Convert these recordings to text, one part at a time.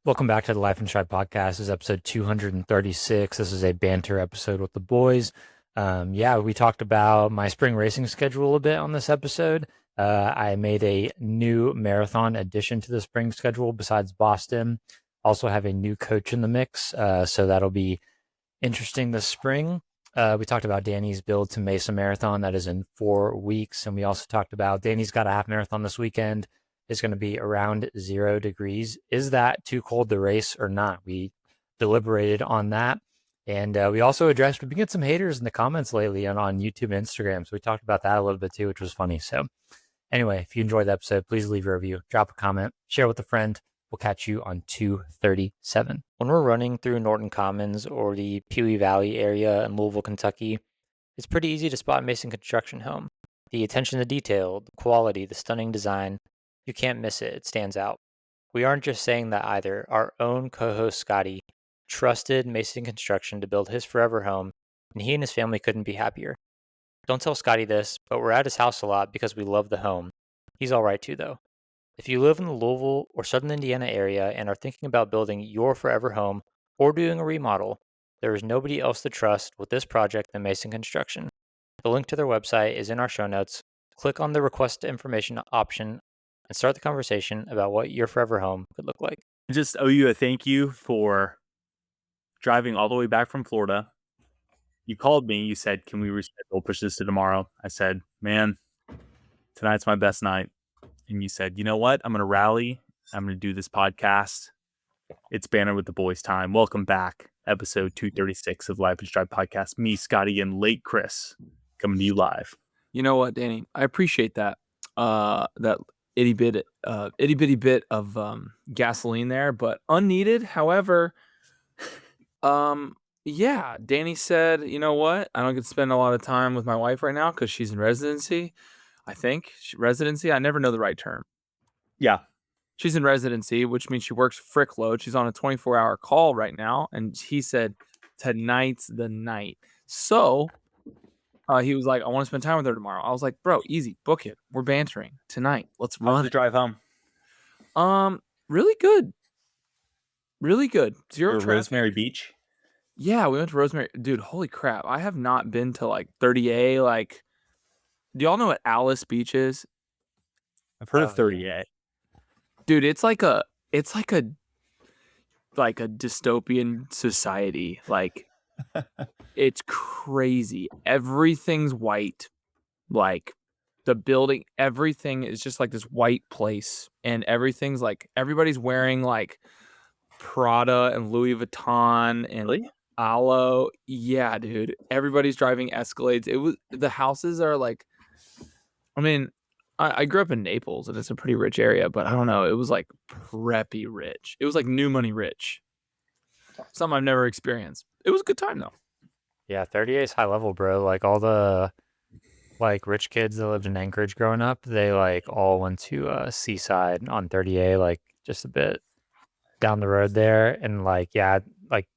Welcome back to the Life and Strive podcast. This is episode 236. This is a banter episode with the boys. We talked about my spring racing schedule a bit on this episode. I made a new marathon addition to the spring schedule besides Boston. Also have a new coach in the mix, so that'll be interesting this spring. We talked about Danny's build to Mesa Marathon. That is in 4 weeks. And we also talked about Danny's got a half marathon this weekend. It's going to be around 0 degrees. Is that too cold to race or not? We deliberated on that. And we also addressed, we've been getting some haters in the comments lately on YouTube and Instagram. So we talked about that a little bit too, which was funny. So anyway, if you enjoyed the episode, please leave a review, drop a comment, share with a friend. We'll catch you on 237. When we're running through Norton Commons or the Pewee Valley area in Louisville, Kentucky, it's pretty easy to spot Mason Construction Home. The attention to detail, the quality, the stunning design, you can't miss it. It stands out. We aren't just saying that either. Our own co-host Scotty trusted Mason Construction to build his forever home, and he and his family couldn't be happier. Don't tell Scotty this, but we're at his house a lot because we love the home. He's all right too, though. If you live in the Louisville or Southern Indiana area and are thinking about building your forever home or doing a remodel, there is nobody else to trust with this project than Mason Construction. The link to their website is in our show notes. Click on the request information option and start the conversation about what your forever home could look like. I just owe you a thank you for driving all the way back from Florida. You called me. You said, can we reschedule, push this to tomorrow? I said, man, tonight's my best night. And you said, you know what? I'm going to rally. I'm going to do this podcast. It's Banner with the Boys time. Welcome back. Episode 236 of Life and Strive podcast. Me, Scotty, and late Chris coming to you live. You know what, Danny? I appreciate that. That itty bitty bit of gasoline there, but unneeded. However, yeah, Danny said, you know what? I don't get to spend a lot of time with my wife right now because she's in residency. I think residency. I never know the right term. Yeah. She's in residency, which means she works frick load. She's on a 24-hour call right now. And he said, tonight's the night. So he was like, I want to spend time with her tomorrow. I was like, bro, easy. Book it. We're bantering tonight. Let's run. How's the drive home? Really good. Really good. Zero traffic. Rosemary Beach? Yeah, we went to Rosemary. Dude, holy crap. I have not been to like 30A. Like, do y'all know what Alice Beach is? I've heard of 30A. Dude, it's like a dystopian society. Like, it's crazy. Everything's white. Like, the building, everything is just like this white place. And everything's like, everybody's wearing like Prada and Louis Vuitton and Really? QALO. Yeah, dude. Everybody's driving Escalades. The houses are like, I mean, I grew up in Naples and it's a pretty rich area, but I don't know. It was like preppy rich. It was like new money rich. Something I've never experienced. It was a good time though. Yeah, 38 is high level, bro. Like all the like rich kids that lived in Anchorage growing up, they like all went to Seaside on 38, like just a bit down the road there. And like, yeah, like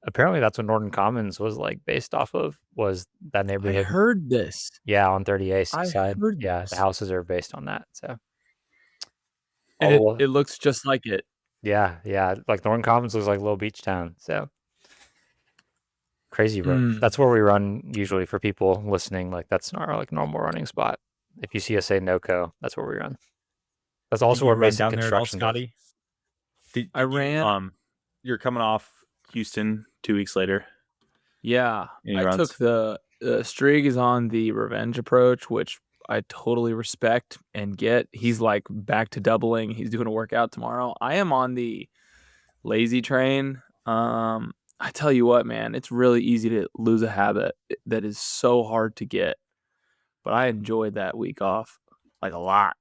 apparently that's what Norton Commons was like based off of, was that neighborhood. I heard this. Yeah, on 38 Seaside. Yeah, this. the houses are based on that. So and it looks just like it. Yeah. Like Norton Commons looks like a little beach town. So crazy, bro. That's where we run usually for people listening. Like that's our like normal running spot. If you see us say NoCo, that's where we run. That's also where Mason down there at all, Construction Scotty. I ran. You're coming off Houston 2 weeks later. Yeah, I took the Strieg is on the revenge approach, which I totally respect and get. He's like back to doubling. He's doing a workout tomorrow. I am on the lazy train. I tell you what, man, it's really easy to lose a habit that is so hard to get. But I enjoyed that week off like a lot.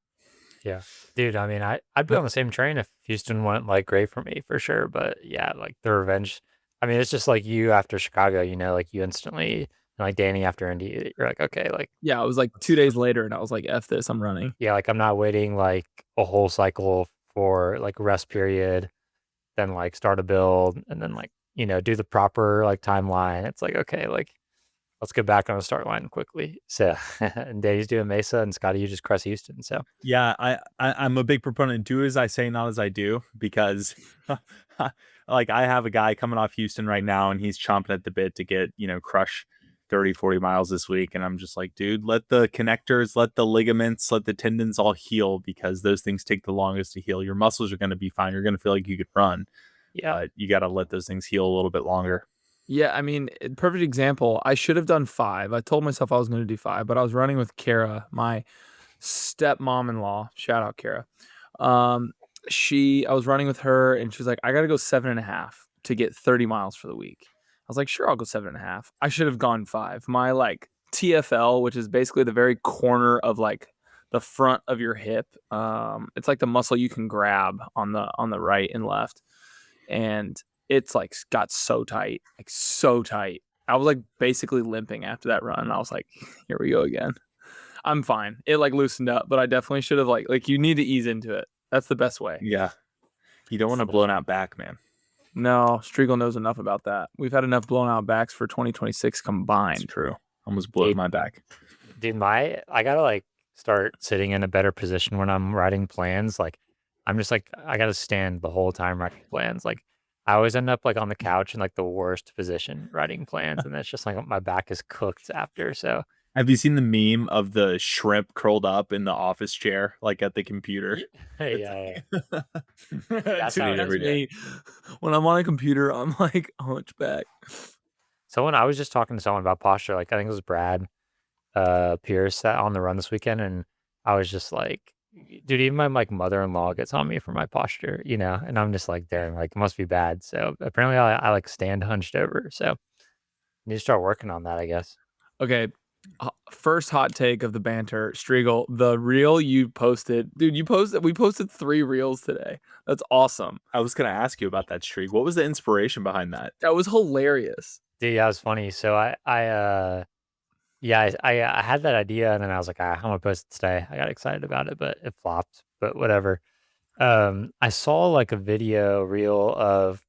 Yeah, dude. I mean, I'd be on the same train if Houston went like great for me for sure. But yeah, like the revenge. I mean, it's just like you after Chicago, you know, like you instantly, like Danny after Indy, you're like, okay, like. Yeah, it was like 2 days later and I was like, F this, I'm running. Yeah, like I'm not waiting like a whole cycle for like rest period, then like start a build and then like, you know, do the proper like timeline. It's like, okay, like let's get back on the start line quickly. So, and Danny's doing Mesa, and Scotty, you just cross Houston. So, yeah, I'm a big proponent. Do as I say, not as I do, because like I have a guy coming off Houston right now, and he's chomping at the bit to get crush 30-40 miles this week, and I'm just like, dude, let the connectors, let the ligaments, let the tendons all heal, because those things take the longest to heal. Your muscles are going to be fine. You're going to feel like you could run, but you got to let those things heal a little bit longer. Yeah, I mean, perfect example. I should have done 5. I told myself I was going to do 5, but I was running with Kara, my stepmom-in-law. Shout out, Kara. I was running with her, and she was like, I got to go 7.5 to get 30 miles for the week. I was like, sure, I'll go 7.5. I should have gone 5. My like TFL, which is basically the very corner of like the front of your hip. It's like the muscle you can grab on the right and left, and it's like got so tight, like so tight. I was like basically limping after that run. I was like, here we go again. I'm fine. It like loosened up, but I definitely should have like you need to ease into it. That's the best way. Yeah. You don't want to blown out back, man. No, Striegel knows enough about that. We've had enough blown out backs for 2026 combined. It's true. Almost blew my back. Dude, I gotta like start sitting in a better position when I'm writing plans. Like I'm just like I gotta stand the whole time writing plans. Like I always end up like on the couch in like the worst position writing plans, and it's just like my back is cooked after. So have you seen the meme of the shrimp curled up in the office chair, like at the computer? Yeah. That's me. When I'm on a computer, I'm like hunchback. Someone I was just talking to someone about posture. Like I think it was Brad Pierce on the run this weekend, and I was just like, dude, even my like mother-in-law gets on me for my posture, and I'm just like, damn, like it must be bad. So apparently I like stand hunched over. So I need to start working on that, I guess. Okay. First hot take of the banter, Striegel, the reel you posted, dude, we posted 3 reels today. That's awesome. I was going to ask you about that streak. What was the inspiration behind that? That was hilarious. Dude, yeah, it was funny. So I had that idea, and then I was like, I'm gonna post it today. I got excited about it, but it flopped. But whatever. I saw like a video reel of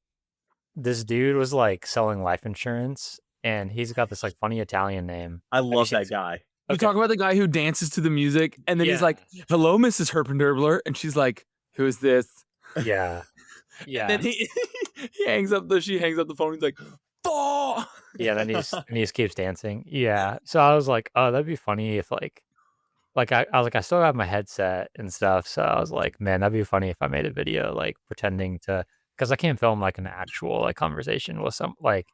this dude was like selling life insurance, and he's got this like funny Italian name. I love that guy. You talk about the guy who dances to the music, and then he's like, "Hello, Mrs. Herpenderbler," and she's like, "Who is this?" Yeah. And then she hangs up the phone. He's like, "Fall." Yeah. Then he just keeps dancing. Yeah. So I was like, oh, that'd be funny if like I was like, I still have my headset and stuff. So I was like, man, that'd be funny if I made a video like pretending to, because I can't film like an actual like conversation with some like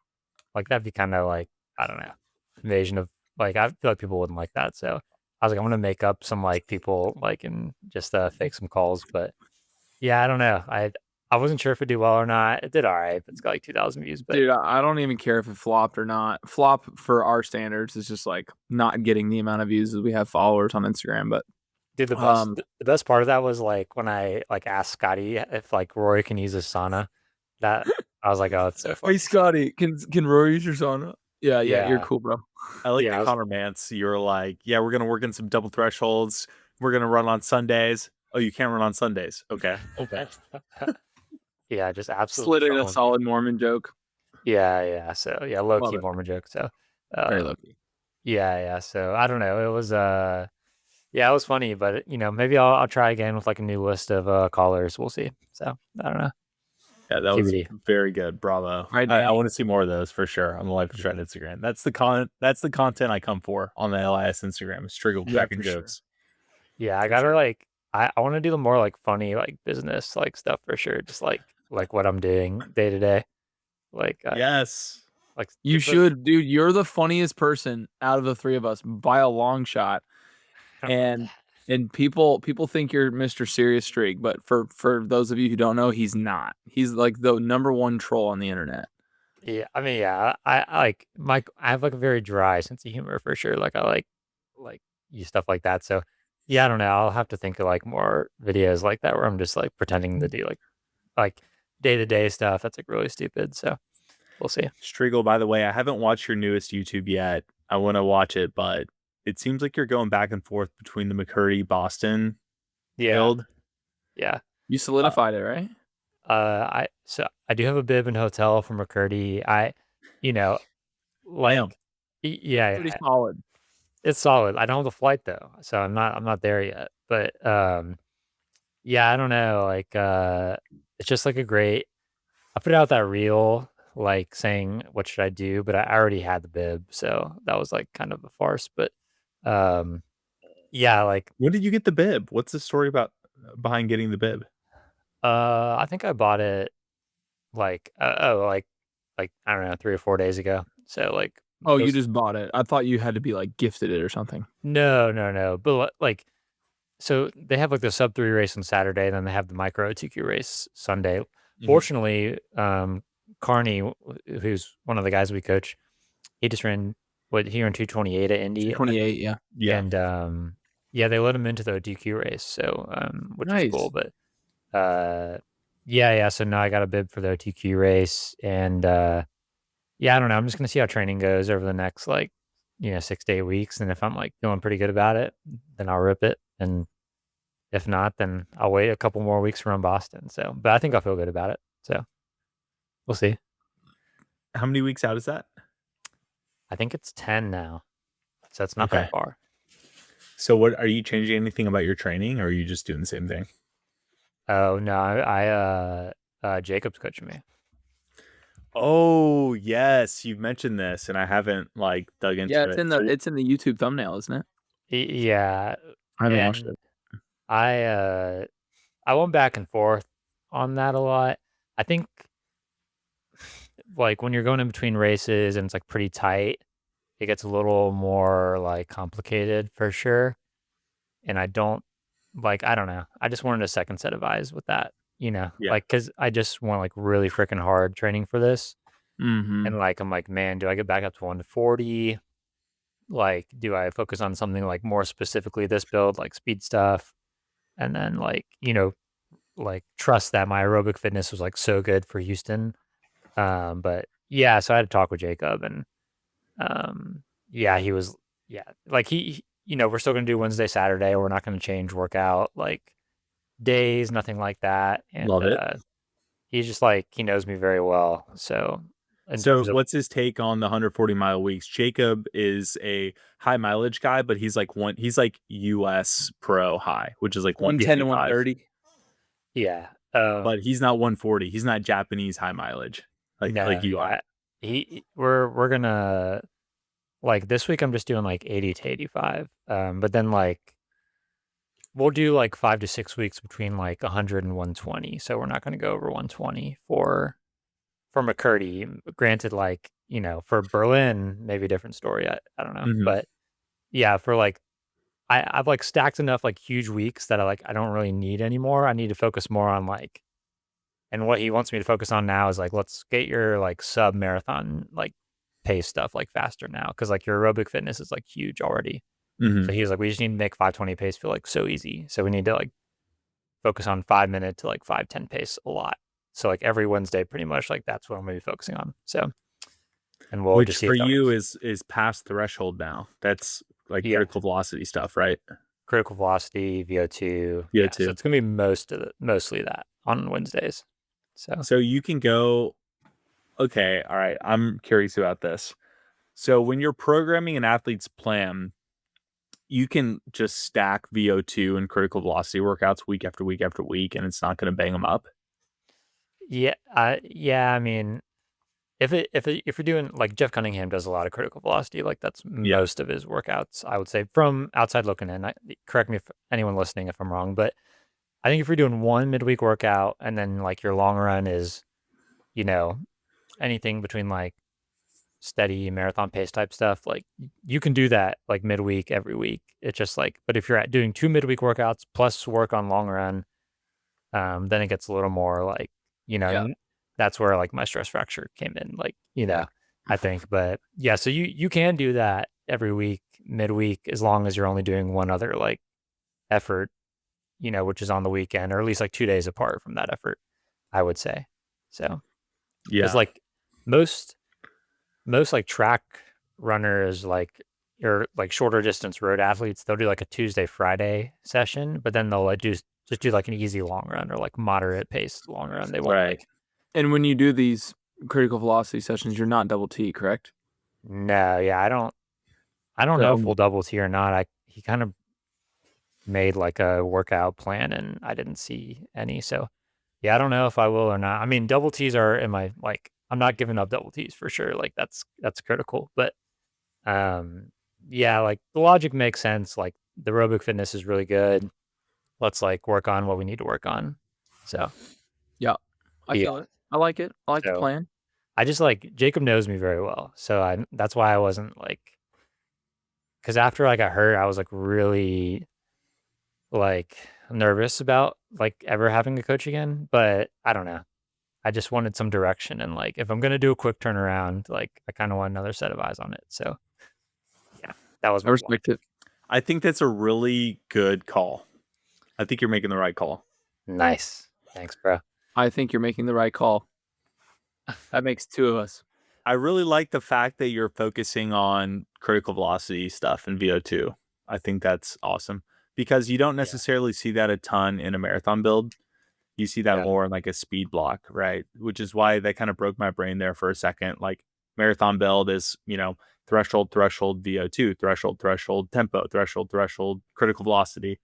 that'd be kind of like, I don't know, invasion of like, I feel like people wouldn't like that. So I was like, I'm gonna make up some like people like and just fake some calls. But yeah, I don't know. I wasn't sure if it'd do well or not. It did all right, but it's got like 2,000 views. But dude, I don't even care if it flopped or not. Flop for our standards is just like not getting the amount of views as we have followers on Instagram. But dude, the best part of that was like when I like asked Scotty if like Rory can use his sauna. That I was like, oh, it's so funny. Hey, Scotty, can Rory use your sauna? Yeah, you're cool, bro. I like Connor Mance. You're like, yeah, we're gonna work in some double thresholds. We're gonna run on Sundays. Oh, you can't run on Sundays. Okay. Yeah, just absolutely slid in a solid Mormon joke. Yeah. So yeah, low key Mormon joke. So very low key. Yeah. So I don't know. It was it was funny, but maybe I'll try again with like a new list of callers. We'll see. So I don't know. Yeah, that was very good. Bravo. I want to see more of those for sure on the Life of Shred Instagram. That's the content I come for on the LIS Instagram. Is Striegel cracking jokes. Sure. Yeah, I gotta like I want to do the more like funny like business like stuff for sure. Just like what I'm doing day to day. Like yes. Like you should, dude. You're the funniest person out of the 3 of us by a long shot. And people think you're Mr. Serious Strieg, but for those of you who don't know, he's not. He's like the #1 troll on the internet. Yeah, I mean, yeah, I like I have like a very dry sense of humor for sure. Like I like use stuff like that. So yeah, I don't know. I'll have to think of like more videos like that where I'm just like pretending to do like day-to-day stuff that's like really stupid. So we'll see. Striegel, by the way, I haven't watched your newest YouTube yet. I want to watch it, but it seems like you're going back and forth between the McKirdy Boston build. Yeah. You solidified it, right? I do have a bib and hotel from McKirdy. Yeah, Pretty solid. It's solid. I don't have the flight though, so I'm not there yet. But yeah, I don't know. Like it's just like a great. I put out that reel like saying what should I do, but I already had the bib, so that was like kind of a farce. But um, yeah, like when did you get the bib? What's the story behind getting the bib? I think I bought it like like I don't know 3 or 4 days ago. So like Oh, you just bought it. I thought you had to be like gifted it or something. No. But like so they have like the sub 3 race on Saturday, and then they have the micro TQ race Sunday. Fortunately, Carney, who's one of the guys we coach, he just ran he ran 228 at Indy. 228, yeah. Yeah. And yeah, they let him into the DQ race, so which is cool. But yeah. So now I got a bib for the TQ race, and yeah, I don't know. I'm just gonna see how training goes over the next 6 to 8 weeks, and if I'm like feeling pretty good about it, then I'll rip it, and if not, then I'll wait a couple more weeks to run Boston. So, but I think I'll feel good about it. So we'll see. How many weeks out is that? I think it's 10 now, so it's not that far. So, what are you changing anything about your training, or are you just doing the same thing? Oh no, I Jacob's coaching me. Oh yes, you've mentioned this, and I haven't like dug into it. Yeah, it's in the YouTube thumbnail, isn't it? Yeah, I haven't watched it. I went back and forth on that a lot. I think like when you're going in between races and it's like pretty tight, it gets a little more like complicated for sure. And I don't know. I just wanted a second set of eyes with that, like, cause I just want like really freaking hard training for this. And like, I'm like, man, do I get back up to 140? Like, do I focus on something like more specifically this build, like speed stuff? And then like, like trust that my aerobic fitness was like so good for Houston. But yeah, so I had to talk with Jacob, and yeah, he was like we're still gonna do Wednesday, Saturday. We're not gonna change workout like days, nothing like that. And love it. He's just like he knows me very well. So what's his take on the 140-mile weeks? Jacob is a high mileage guy, but he's like US pro high, which is like 110 to 130. Yeah. But he's not 140. He's not Japanese high mileage like you are. We're gonna like this week I'm just doing like 80 to 85. But then like we'll do like 5 to 6 weeks between like 100 and 120. So we're not gonna go over 120 for McKirdy. Granted, like, for Berlin, maybe a different story. I don't know. But yeah, for like I've like stacked enough like huge weeks that I don't really need anymore. I need to focus more on like, and what he wants me to focus on now is like, let's get your like sub marathon like pace stuff like faster now, because like your aerobic fitness is like huge already. So he was like, we just need to make 520 pace feel like so easy. So we need to like focus on 5 minute to like 5:10 pace a lot. So like every Wednesday, pretty much like that's what I'm gonna be focusing on. So, and we'll which just see for you is past threshold now. That's like critical velocity stuff, right? Critical velocity, VO2. Yeah, so it's gonna be mostly that on Wednesdays. So you can go. Okay, all right. I'm curious about this. So when you're programming an athlete's plan, you can just stack VO2 and critical velocity workouts week after week after week, and it's not going to bang them up. Yeah, I mean, if you're doing like Jeff Cunningham does a lot of critical velocity, like that's most of his workouts, I would say, from outside looking in. Correct me if anyone listening if I'm wrong, but I think if you're doing one midweek workout and then like your long run is, anything between like steady marathon pace type stuff, like you can do that like midweek every week. It's just like, but if you're doing 2 midweek workouts plus work on long run, then it gets a little more like, that's where like my stress fracture came in, like, I think. But yeah, so you can do that every week, midweek, as long as you're only doing one other like effort, which is on the weekend, or at least like 2 days apart from that effort, I would say. So yeah, it's like most like track runners, like or like shorter distance road athletes, they'll do like a Tuesday, Friday session, but then they'll like just do like an easy long run or like moderate paced long run. They won't like. And when you do these critical velocity sessions, you're not double T, correct? No, yeah, I don't. I don't know if we'll double T or not. He kind of made like a workout plan and I didn't see any. So yeah, I don't know if I will or not. I mean, double T's are in my like I'm not giving up double T's for sure. Like that's critical. But yeah, like the logic makes sense. Like the aerobic fitness is really good. Let's like work on what we need to work on. So yeah, I feel it. I like it. I like the plan. I just like Jacob knows me very well. So that's why I wasn't like, because after I got hurt, I was like really like nervous about like ever having a coach again. But I don't know. I just wanted some direction, and like if I'm gonna do a quick turnaround, like I kind of want another set of eyes on it. So yeah, that was. I respect it. I think that's a really good call. I think you're making the right call. Nice, thanks, bro. I think you're making the right call. That makes two of us. I really like the fact that you're focusing on critical velocity stuff and VO2. I think that's awesome because you don't necessarily see that a ton in a marathon build. You see that more in like a speed block, right? Which is why that kind of broke my brain there for a second. Like marathon build is, threshold, VO2, threshold, tempo, threshold, critical velocity.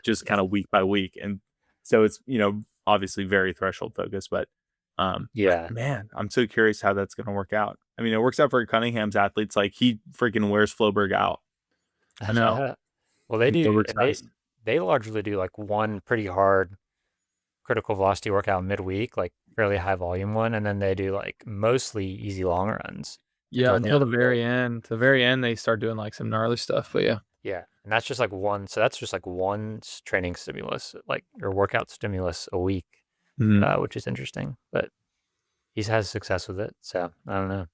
Just kind of week by week. And so it's, obviously very threshold focused, but man, I'm so curious how that's going to work out. I mean, it works out for Cunningham's athletes. Like he freaking wears Floberg out. I know. Well, they do. They largely do like one pretty hard critical velocity workout midweek, like fairly high volume one, and then they do like mostly easy long runs. Yeah, until the very end. The very end, they start doing like some gnarly stuff. But yeah. Yeah, and that's just like one. So that's just like one training stimulus, like or workout stimulus a week, which is interesting. But he has success with it, so I don't know.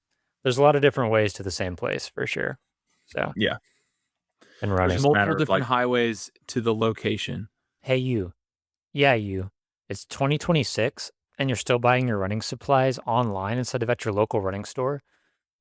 There's a lot of different ways to the same place for sure. So yeah, and running. There's multiple different highways to the location. Hey, you. Yeah, you. It's 2026 and you're still buying your running supplies online instead of at your local running store.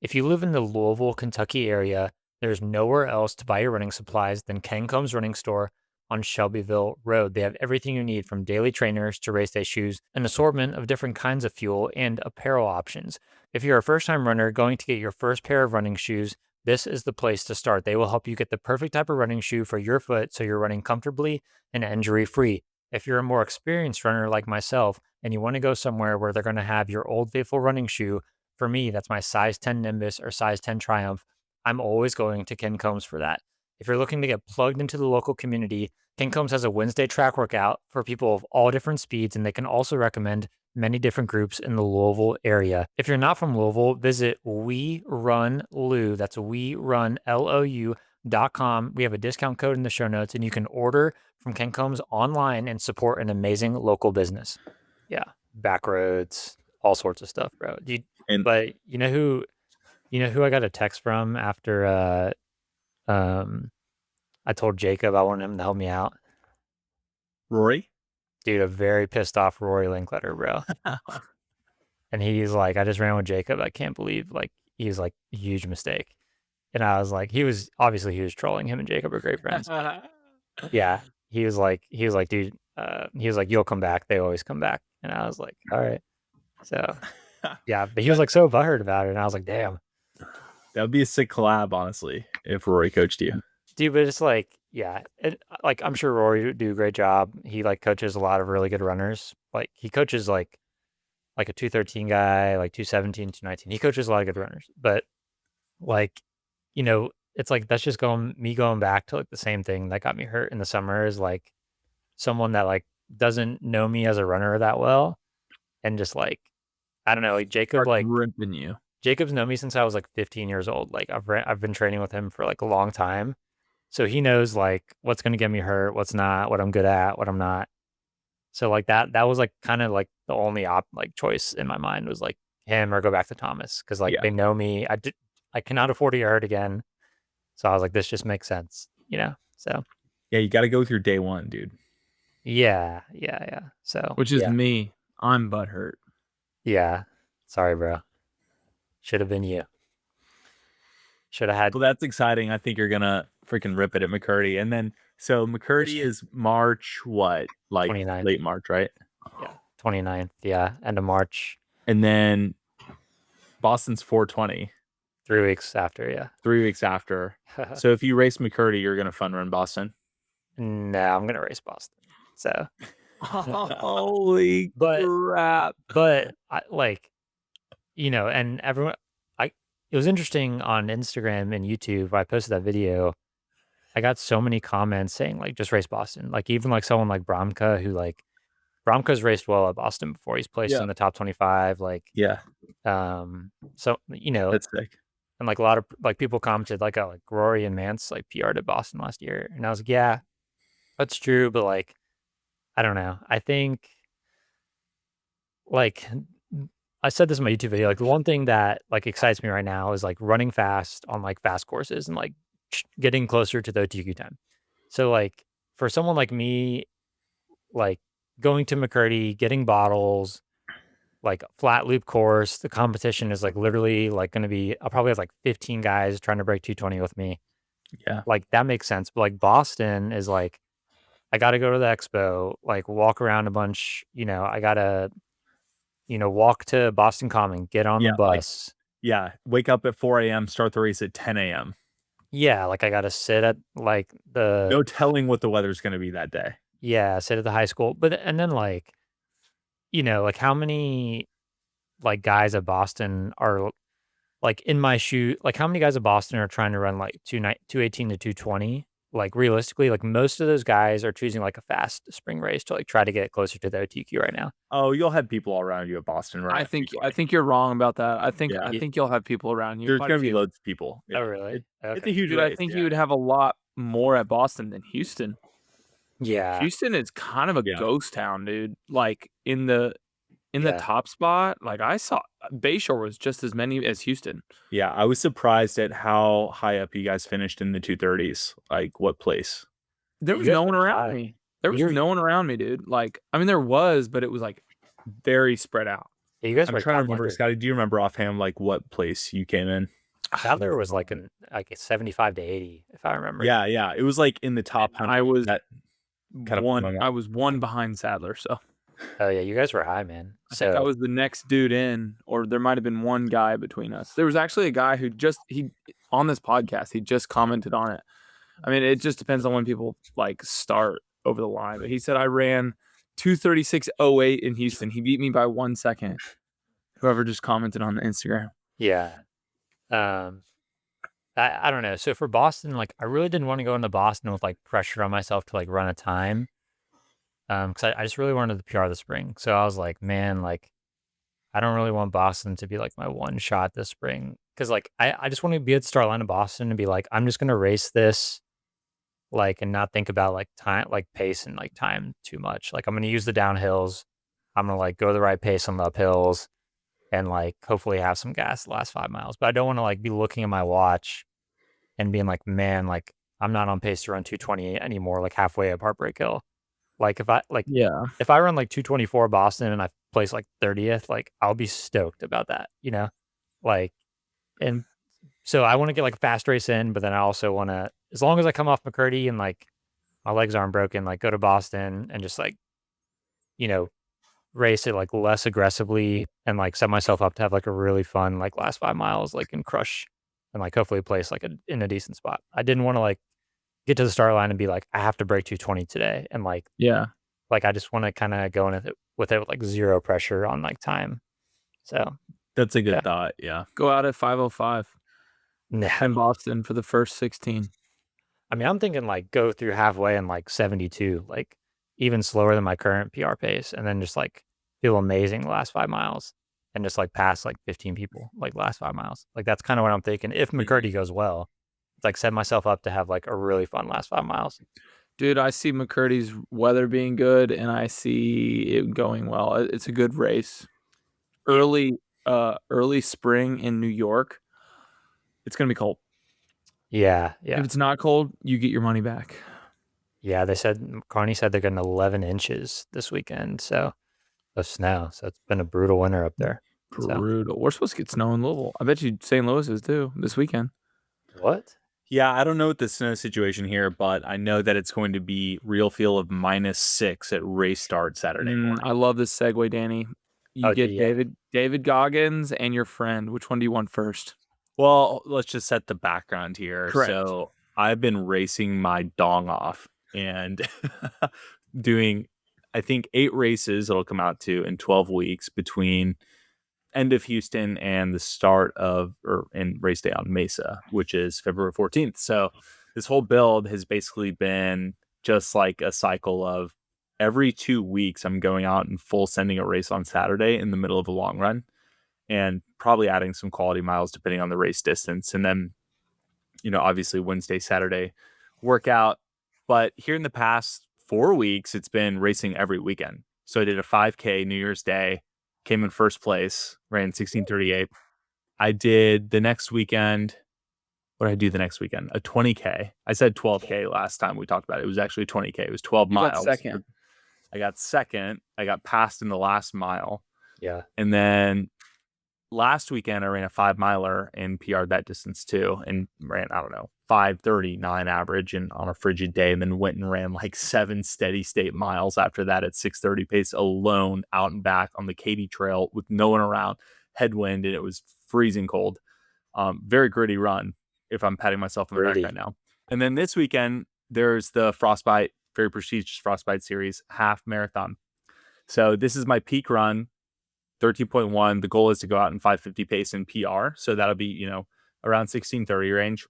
If you live in the Louisville, Kentucky area, there's nowhere else to buy your running supplies than Kencomb's Running Store on Shelbyville Road. They have everything you need from daily trainers to race day shoes, an assortment of different kinds of fuel, and apparel options. If you're a first-time runner going to get your first pair of running shoes, this is the place to start. They will help you get the perfect type of running shoe for your foot so you're running comfortably and injury-free. If you're a more experienced runner like myself and you want to go somewhere where they're going to have your Old Faithful running shoe, for me, that's my size 10 Nimbus or size 10 Triumph. I'm always going to Ken Combs for that. If you're looking to get plugged into the local community, Ken Combs has a Wednesday track workout for people of all different speeds, and they can also recommend many different groups in the Louisville area. If you're not from Louisville, visit We Run Lou. That's WeRunLOU.com. We have a discount code in the show notes, and you can order from Ken Combs online and support an amazing local business. Yeah, back roads, all sorts of stuff, bro. But you know who I got a text from after I told Jacob I wanted him to help me out? Rory? Dude, a very pissed off Rory Linkletter, bro. And he's like, I just ran with Jacob. I can't believe like he's like a huge mistake. And I was like, he was trolling. Him and Jacob are great friends. Yeah. He was like, dude, he was like, you'll come back. They always come back. And I was like, all right. So yeah, but he was like so butthurt about it. And I was like, damn. That would be a sick collab, honestly, if Rory coached you. Dude, but it's like, yeah, like I'm sure Rory would do a great job. He like coaches a lot of really good runners. Like he coaches like a 213 guy, like 217, 219. He coaches a lot of good runners. But like, it's like that's just going back to like the same thing that got me hurt in the summer is like someone that like doesn't know me as a runner that well, and just like I don't know, like Jacob like ripping you. Jacob's known me since I was like 15 years old. Like I've been training with him for like a long time. So he knows like what's going to get me hurt, what's not, what I'm good at, what I'm not. So like that was like kind of like the only choice in my mind was like him or go back to Thomas. Cause like they know me. I cannot afford to get hurt again. So I was like, this just makes sense, so. Yeah. You got to go with your day one, dude. Yeah. So. Which is me. I'm butthurt. Yeah. Sorry, bro. Should have been you. Should have had. Well, that's exciting. I think you're going to freaking rip it at McKirdy. And then, so McKirdy is March, what? Like 29th. Late March, right? Yeah. 29th. Yeah. End of March. And then Boston's 420. 3 weeks after, yeah. 3 weeks after. So if you race McKirdy, you're gonna fun run Boston. No, I'm gonna race Boston. So holy crap! But I, like, you know, and everyone, it was interesting on Instagram and YouTube. I posted that video. I got so many comments saying like, just race Boston. Like even like someone like Bromka, who like Bromka's raced well at Boston before. He's placed in the top 25. Like, so you know, that's sick. And like a lot of like people commented like, oh, like Rory and Mance like PR'd at Boston last year, and I was like, yeah, that's true, but like, I don't know. I think like I said this in my YouTube video. Like the one thing that like excites me right now is like running fast on like fast courses and like getting closer to the OTQ time. So like for someone like me, like going to McKirdy, getting bottles, like flat loop course, the competition is like literally like going to be, I'll probably have like 15 guys trying to break 220 with me. Yeah. Like that makes sense. But like Boston is like, I got to go to the expo, like walk around a bunch, you know, I got to, you know, walk to Boston Common, get on the bus. Wake up at 4 a.m., start the race at 10 a.m. Yeah, like I got to sit at like no telling what the weather's going to be that day. Yeah, sit at the high school. But and then like, you know, like how many like guys at Boston are like in my shoe, like how many guys at Boston are trying to run like 218 to 220? Like realistically, like most of those guys are choosing like a fast spring race to like try to get closer to the OTQ right now. Oh, you'll have people all around you at Boston, right? I think you're wrong about that. I think you'll have people around you. There's gonna be loads of people. Oh, really? It's a huge race. I think you would have a lot more at Boston than Houston. Yeah, Houston is kind of a ghost town, dude. Like in the top spot, like I saw Bayshore was just as many as Houston. Yeah, I was surprised at how high up you guys finished in the 230s. Like what place? There was no one around me. There was no one around me, dude. Like, I mean, there was, but it was like very spread out. Yeah, you guys were trying to remember, Scotty. Do you remember offhand like what place you came in? Sadler was like a 75 to 80, if I remember. Yeah, it was like in the top 100. I was I was one behind Sadler, so. Oh yeah, you guys were high, man. I think I was the next dude in, or there might have been one guy between us. There was actually a guy who on this podcast, he just commented on it. I mean, it just depends on when people like start over the line. But he said I ran 2:36:08 in Houston. He beat me by 1 second. Whoever just commented on the Instagram. Yeah. I don't know. So for Boston, like I really didn't want to go into Boston with like pressure on myself to like run a time. Because I just really wanted the PR this spring. So I was like, man, like I don't really want Boston to be like my one shot this spring. Because like I just want to be at the start line of Boston and be like, I'm just gonna race this, like, and not think about like time, like pace and like time too much. Like I'm gonna use the downhills. I'm gonna like go the right pace on the uphills, and like hopefully have some gas the last 5 miles. But I don't want to like be looking at my watch and being like, man, like I'm not on pace to run 220 anymore, like halfway up Heartbreak Hill. Like if I if I run like 224 Boston and I place like 30th, like I'll be stoked about that, you know? Like, and so I want to get like a fast race in, but then I also want to, as long as I come off McKirdy and like my legs aren't broken, like go to Boston and just like, you know, race it like less aggressively and like set myself up to have like a really fun like last 5 miles, like and crush and like hopefully place like in a decent spot. I didn't want to like get to the start line and be like, I have to break 220 today. And like, like I just want to kind of go in with it with like zero pressure on like time. So that's a good thought. Yeah. Go out at 5:05 in Boston for the first 16. I mean, I'm thinking like go through halfway in like 72, like even slower than my current PR pace. And then just like feel amazing the last 5 miles and just like pass like 15 people, like last 5 miles. Like that's kind of what I'm thinking. If McKirdy goes well, it's like set myself up to have like a really fun last 5 miles. Dude, I see McKirdy's weather being good and I see it going well. It's a good race. Early spring in New York. It's going to be cold. Yeah. If it's not cold, you get your money back. Yeah, Carney said they're getting 11 inches this weekend, so of snow. So it's been a brutal winter up there. Brutal. So. We're supposed to get snow in Louisville. I bet you St. Louis is too this weekend. What? Yeah, I don't know what the snow situation here, but I know that it's going to be real feel of -6 at race start Saturday morning. I love this segue, Danny. You get David Goggins and your friend. Which one do you want first? Well, let's just set the background here. Correct. So I've been racing my dong off and doing, I think, 8 races it'll come out to in 12 weeks between end of Houston and the start of and race day on Mesa, which is February 14th. So this whole build has basically been just like a cycle of every 2 weeks I'm going out and full sending a race on Saturday in the middle of a long run, and probably adding some quality miles depending on the race distance. And then, obviously Wednesday, Saturday workout. But here in the past 4 weeks, it's been racing every weekend. So I did a 5K New Year's Day, came in first place, ran 16:38. I did the next weekend. What did I do the next weekend? A 20K. I said 12K last time we talked about it. It was actually 20K. It was 12 miles. Got second. I got second. I got passed in the last mile. Yeah. And then last weekend, I ran a 5-miler and PR'd that distance too, and ran, 5:39 average and on a frigid day, and then went and ran like 7 steady state miles after that at 6:30 pace alone out and back on the Katy Trail with no one around, headwind, and it was freezing cold. Very gritty run if I'm patting myself on the back right now. And then this weekend, there's the Frostbite, very prestigious Frostbite series half marathon. So this is my peak run. 13.1. The goal is to go out in 5:50 pace in PR. So that'll be, around 16:30 range.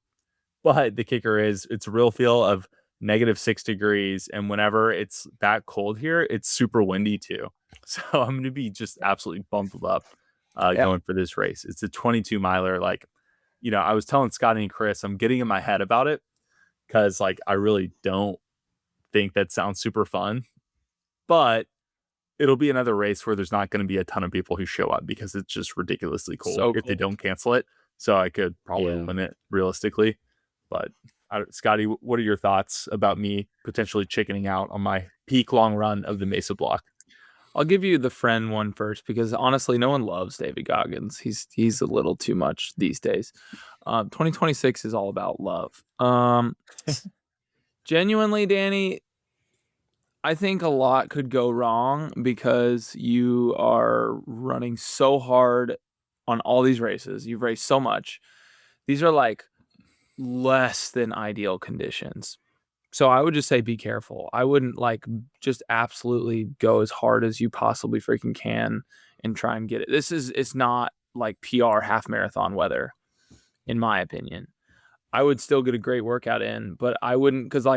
But the kicker is it's a real feel of -6 degrees. And whenever it's that cold here, it's super windy too. So I'm going to be just absolutely bundled up going for this race. It's a 22 miler. Like, I was telling Scotty and Chris, I'm getting in my head about it because I really don't think that sounds super fun. But it'll be another race where there's not going to be a ton of people who show up because it's just ridiculously cold if they don't cancel it. So I could probably win it realistically. But Scotty, what are your thoughts about me potentially chickening out on my peak long run of the Mesa block? I'll give you the friend one first because honestly, no one loves David Goggins. He's a little too much these days. 2026 is all about love. Genuinely, Danny, I think a lot could go wrong because you are running so hard on all these races. You've raced so much. These are like less than ideal conditions. So I would just say be careful. I wouldn't just absolutely go as hard as you possibly freaking can and try and get it. It's not like PR half marathon weather, in my opinion. I would still get a great workout in, but I wouldn't, because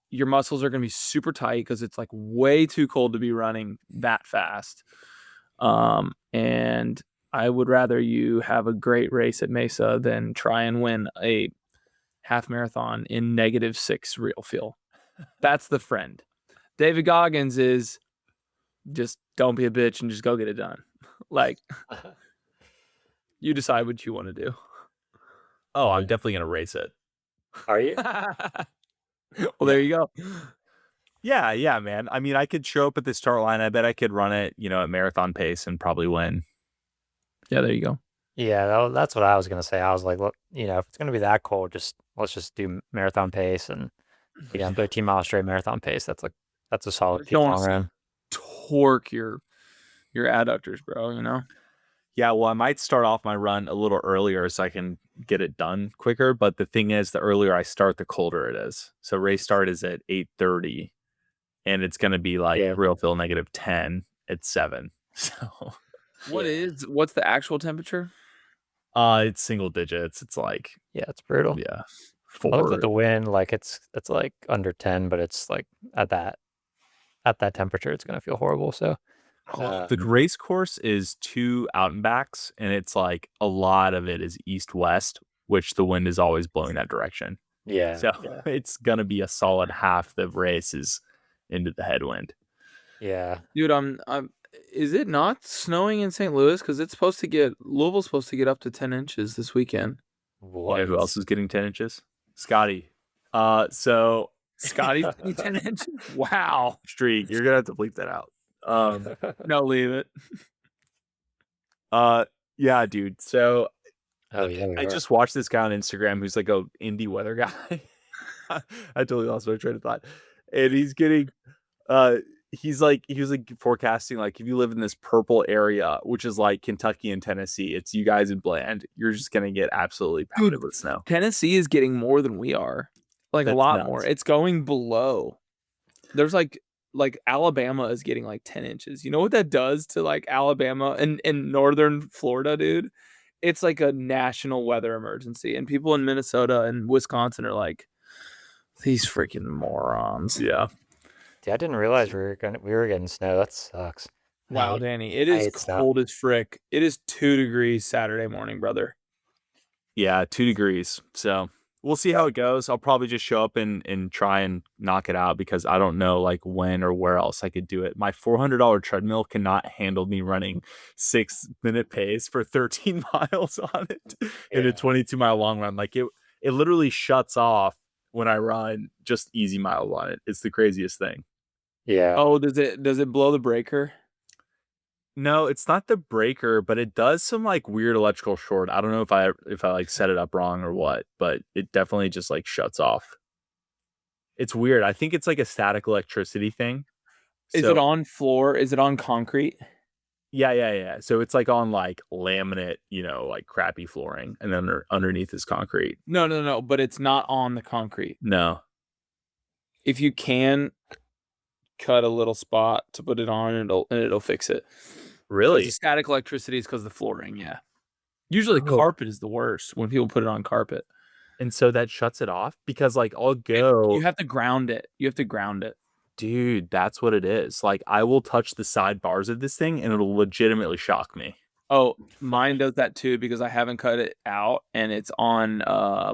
your muscles are going to be super tight because it's way too cold to be running that fast. And I would rather you have a great race at Mesa than try and win a half marathon in -6 real feel. That's the friend. David Goggins is just don't be a bitch and just go get it done. You decide what you want to do. Oh, I'm definitely going to race it. Are you? Well, there you go. Yeah, man. I mean, I could show up at the start line. I bet I could run it, at marathon pace and probably win. Yeah, there you go. Yeah, that's what I was gonna say. I was like, look, if it's gonna be that cold, let's just do marathon pace and 13 mile straight marathon pace. That's a solid peak long run. Torque your adductors, bro. Yeah, well, I might start off my run a little earlier so I can get it done quicker. But the thing is, the earlier I start, the colder it is. So race start is at 8:30, and it's going to be real feel -10 at 7. So what's the actual temperature? It's single digits. It's it's brutal. Yeah, 4. I looked at the wind, it's under 10, but it's at that temperature, it's gonna feel horrible. So. The race course is 2 out and backs, and it's a lot of it is east-west, which the wind is always blowing that direction. Yeah. So it's going to be a solid half the race is into the headwind. Yeah. Dude, is it not snowing in St. Louis? Because Louisville's supposed to get up to 10 inches this weekend. What? Yeah, who else is getting 10 inches? Scotty. So Scotty's getting 10 inches? Wow. Strieg, you're going to have to bleep that out. No, leave it. Yeah, dude. So I just watched this guy on Instagram who's a indie weather guy. I totally lost my train of thought. And he's getting he was like forecasting, like, if you live in this purple area, which is like Kentucky and Tennessee, it's you guys in Bland, you're just gonna get absolutely pounded with snow. Tennessee is getting more than we are, like a lot more. It's going below. There's like Alabama is getting like 10 inches. You know what that does to like Alabama and northern Florida, dude? It's like a national weather emergency, and people in Minnesota and Wisconsin are like, these freaking morons. Yeah. Dude, I didn't realize we were getting snow. That sucks. Wow, Danny, it is cold as frick. It is 2 degrees Saturday morning, brother. Yeah, 2 degrees. So we'll see how it goes. I'll probably just show up and try and knock it out because I don't know like when or where else I could do it. My $400 treadmill cannot handle me running 6-minute pace for 13 miles on it in a 22-mile long run. Like it literally shuts off when I run just easy miles on it. It's the craziest thing. Yeah. Oh, does it blow the breaker? No, it's not the breaker, but it does some like weird electrical short. I don't know if I like set it up wrong or what, but it definitely just like shuts off. It's weird. I think it's like a static electricity thing. Is it on floor? Is it on concrete? Yeah. So it's like on like laminate, like crappy flooring, and then underneath is concrete. No, but it's not on the concrete. No. If you can cut a little spot to put it on, and it'll fix it. Really? The static electricity is because of the flooring, yeah. Usually carpet is the worst when people put it on carpet. And so that shuts it off? Because like I'll go... You have to ground it. Dude, that's what it is. Like I will touch the side bars of this thing and it'll legitimately shock me. Oh, mine does that too because I haven't cut it out and it's on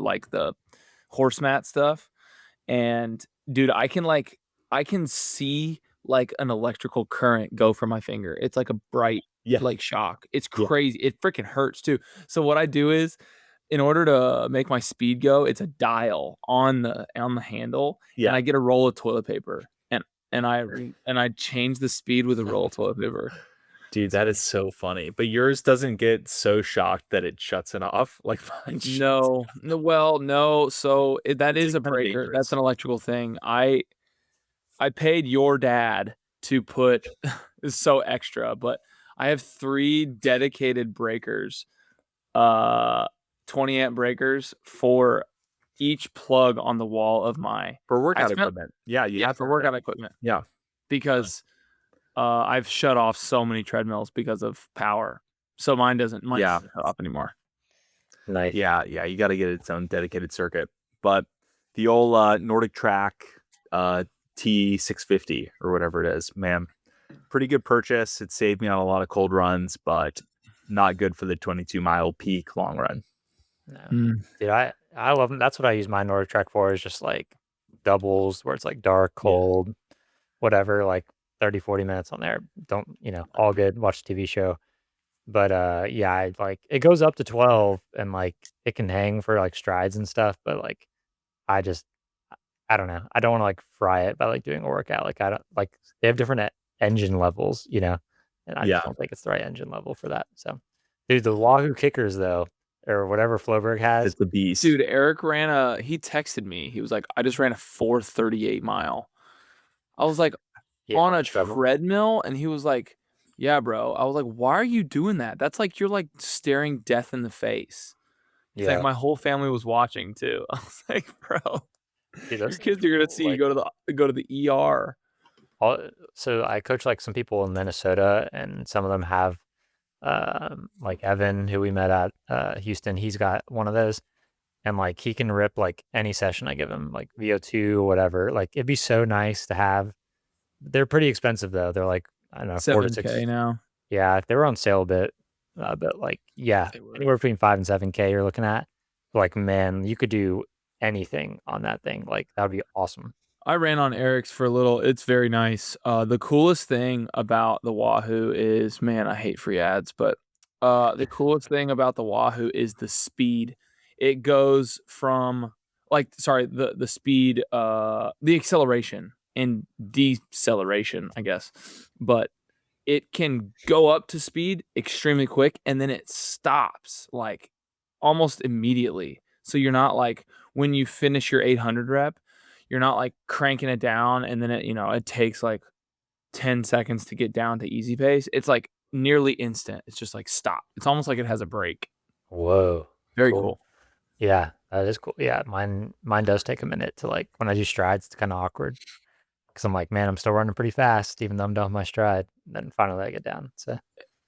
like the horse mat stuff. And dude, I can see like an electrical current go from my finger. It's like a bright like shock. It's crazy. It freaking hurts too. So what I do is, in order to make my speed go, it's a dial on the handle, and I get a roll of toilet paper, and I change the speed with a roll of toilet paper. Dude, that is so funny. But yours doesn't get so shocked that it shuts it off like mine. No. So that is a breaker. Dangerous. That's an electrical thing. I paid your dad to put is so extra, but I have 3 dedicated breakers, 20 amp breakers for each plug on the wall of my for workout equipment. Yeah, you have for workout equipment. Yeah, because I've shut off so many treadmills because of power, so mine doesn't shut off anymore. Nice. Yeah, you got to get its own dedicated circuit. But the old Nordic Track T650 or whatever it is, man, pretty good purchase. It saved me on a lot of cold runs, but not good for the 22-mile peak long run. No. Dude, I love them. That's what I use my Nordic Track for, is just like doubles where it's like dark, cold, whatever, like 30, 40 minutes on there. Don't, all good. Watch the TV show. But I like it goes up to 12 and like it can hang for like strides and stuff. But like I don't know. I don't want to like fry it by like doing a workout. Like I don't like they have different engine levels, and I just don't think it's the right engine level for that. So, dude, the Wahoo kickers though, or whatever Floberg has, it's the beast. Dude, Eric he texted me. He was like, I just ran a 4:38 mile. I was like, on a treadmill, and he was like, yeah, bro. I was like, why are you doing that? That's like you're like staring death in the face. It's like my whole family was watching too. I was like, bro, dude, those kids are gonna see you go to the ER. So I coach like some people in Minnesota, and some of them have like Evan, who we met at Houston. He's got one of those, and like he can rip like any session I give him, like VO2 or whatever. Like it'd be so nice to have. They're pretty expensive though. They're like, I don't know, 4 to 6 now. Yeah, they were on sale a bit, but like anywhere between 5 and 7K you're looking at. Like, man, you could do anything on that thing. Like that would be awesome. I ran on Eric's for a little. It's very nice. The coolest thing about the Wahoo is, man, I hate free ads, but the coolest thing about the Wahoo is the speed. It goes from the speed, the acceleration and deceleration, I guess, but it can go up to speed extremely quick and then it stops like almost immediately. So you're not like when you finish your 800 rep, you're not like cranking it down and then it takes like 10 seconds to get down to easy pace. It's like nearly instant. It's just like stop. It's almost like it has a break. Whoa. Very cool. Yeah, that is cool. Yeah, mine does take a minute to like when I do strides, it's kind of awkward because I'm like, man, I'm still running pretty fast, even though I'm done with my stride. Then finally I get down. So,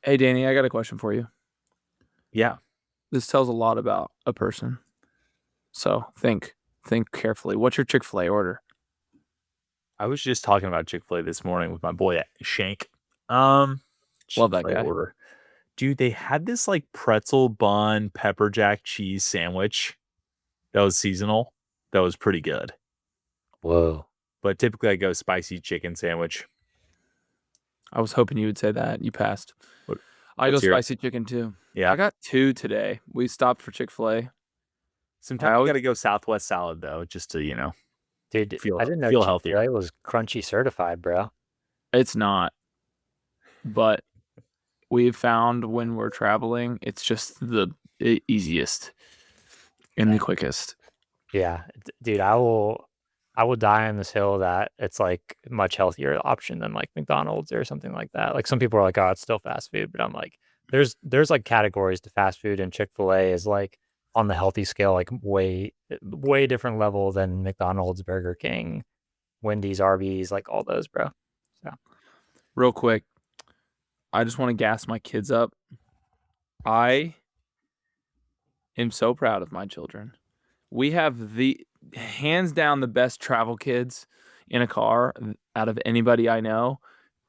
hey, Danny, I got a question for you. Yeah, this tells a lot about a person. So think carefully. What's your Chick-fil-A order? I was just talking about Chick-fil-A this morning with my boy Shank. Love that guy. Order. Dude, they had this like pretzel bun pepper jack cheese sandwich that was seasonal. That was pretty good. whoa. But typically I go spicy chicken sandwich. I was hoping you would say that. You passed. I go spicy chicken too. Yeah. I got 2 today. We stopped for Chick-fil-A. Sometimes you got to go Southwest salad though, just to, you know. Dude, I didn't know feel Chick-fil-A healthier. was crunchy certified, bro. It's not. But we've found when we're traveling, it's just the easiest and the quickest. Yeah, dude, I will die on this hill that it's like a much healthier option than like McDonald's or something like that. Like some people are like, oh, it's still fast food, but I'm like, there's like categories to fast food, and Chick-fil-A is like on the healthy scale, like way different level than McDonald's, Burger King, Wendy's, Arby's, like all those, bro. So real quick, I just want to gas my kids up. I am so proud of my children. We have the hands down the best travel kids in a car out of anybody I know.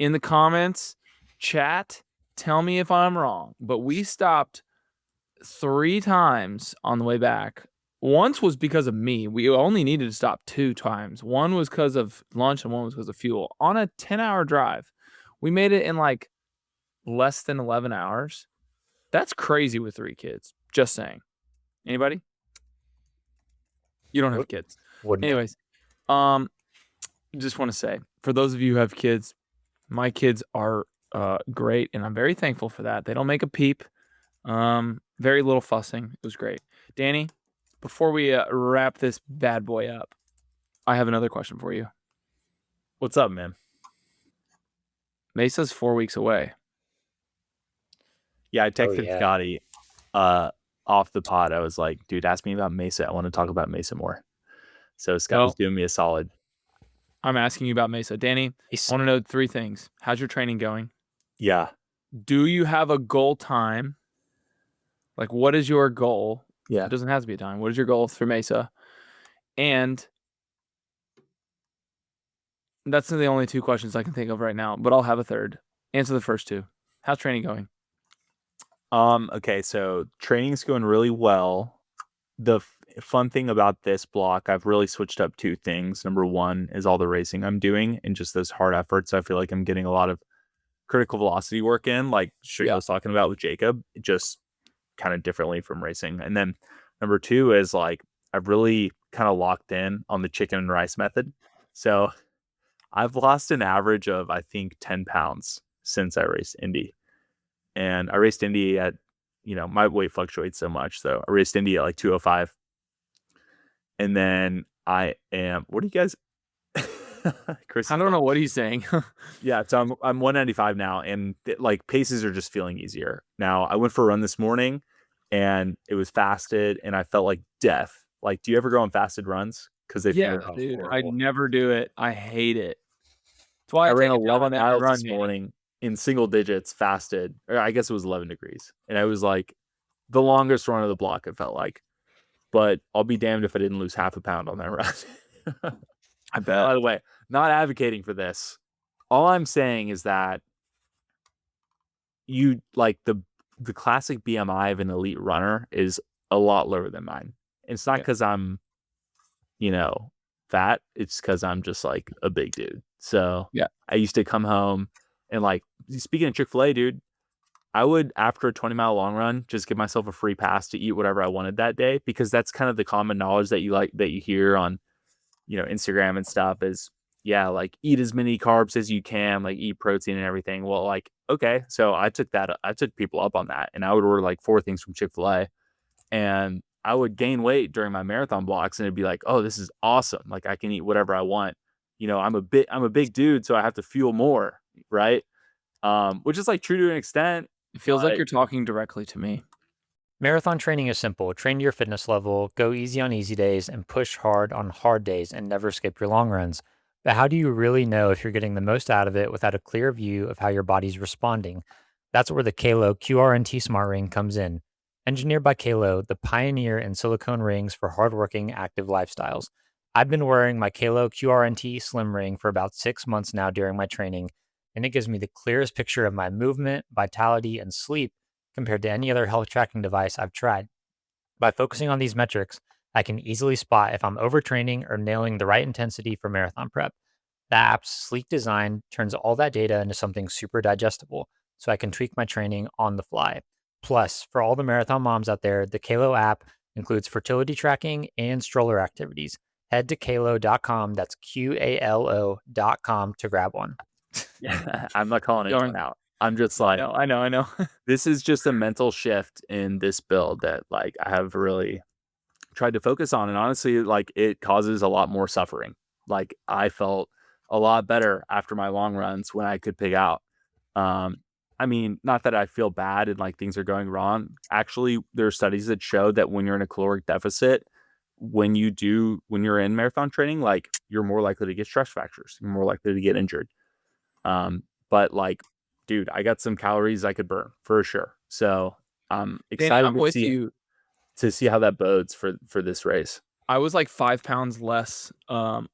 In the comments, chat, tell me if I'm wrong, but we stopped 3 times on the way back. Once was because of me. We only needed to stop 2 times. One was because of lunch and one was because of fuel. On a 10-hour drive, we made it in like less than 11 hours. That's crazy with 3 kids. Just saying. Anybody? You don't have kids. Anyways, just want to say, for those of you who have kids, my kids are great, and I'm very thankful for that. They don't make a peep. Very little fussing. It was great. Danny, before we wrap this bad boy up, I have another question for you. What's up, man? Mesa's 4 weeks away. Yeah, I texted Scotty off the pod. I was like, dude, ask me about Mesa. I want to talk about Mesa more. So Scotty's doing me a solid. I'm asking you about Mesa. Danny, I want to know 3 things. How's your training going? Yeah. Do you have a goal time? Like, what is your goal? Yeah. It doesn't have to be a time. What is your goal for Mesa? And that's the only 2 questions I can think of right now, but I'll have a third. Answer the first 2. How's training going? Okay, so training's going really well. The fun thing about this block, I've really switched up 2 things. Number 1 is all the racing I'm doing and just those hard efforts. I feel like I'm getting a lot of critical velocity work in, like I was talking about with Jacob, just kind of differently from racing. And then number 2 is like I've really kind of locked in on the chicken and rice method. So I've lost an average of, I think, 10 pounds since I raced Indy. And I raced Indy at, my weight fluctuates so much. So I raced Indy at like 205. And then I am, what do you guys, Chris? I don't know what he's saying. Yeah. So I'm 195 now, and like paces are just feeling easier. Now I went for a run this morning and it was fasted and I felt like death. Like, do you ever go on fasted runs? Because they dude, I never do it. I hate it. That's why I ran 11 miles this morning in single digits fasted, or I guess it was 11 degrees. And I was like the longest run of the block, it felt like. But I'll be damned if I didn't lose half a pound on that run. I bet. By the way, not advocating for this. All I'm saying is that you like the classic BMI of an elite runner is a lot lower than mine. It's not because I'm, fat. It's because I'm just like a big dude. So yeah, I used to come home and like, speaking of Chick-fil-A, dude, I would, after a 20-mile long run, just give myself a free pass to eat whatever I wanted that day, because that's kind of the common knowledge that you hear on, Instagram and stuff is, yeah, like eat as many carbs as you can, like eat protein and everything. Well, like, okay. So I took people up on that, and I would order like 4 things from Chick-fil-A, and I would gain weight during my marathon blocks, and it'd be like, oh, this is awesome. Like I can eat whatever I want. I'm a big dude, so I have to fuel more. right? Which is like true to an extent. It feels like you're talking directly to me. Marathon training is simple. Train to your fitness level, go easy on easy days, and push hard on hard days, and never skip your long runs. But how do you really know if you're getting the most out of it without a clear view of how your body's responding? That's where the QALO QRNT Smart Ring comes in. Engineered by QALO, the pioneer in silicone rings for hardworking, active lifestyles. I've been wearing my QALO QRNT Slim Ring for about 6 months now during my training, and it gives me the clearest picture of my movement, vitality, and sleep compared to any other health tracking device I've tried. By focusing on these metrics, I can easily spot if I'm overtraining or nailing the right intensity for marathon prep. The app's sleek design turns all that data into something super digestible, so I can tweak my training on the fly. Plus, for all the marathon moms out there, the QALO app includes fertility tracking and stroller activities. Head to QALO.com, that's QALO.com, to grab one. Yeah, I'm not calling it out. I'm just like, I know. This is just a mental shift in this build that like I have really tried to focus on. And honestly, like it causes a lot more suffering. Like I felt a lot better after my long runs when I could pig out. I mean, not that I feel bad and like things are going wrong. Actually, there are studies that show that when you're in a caloric deficit, when you're in marathon training, like you're more likely to get stress fractures, you're more likely to get injured. But like, dude, I got some calories I could burn for sure. So I'm excited to see how that bodes for this race. I was like 5 pounds less on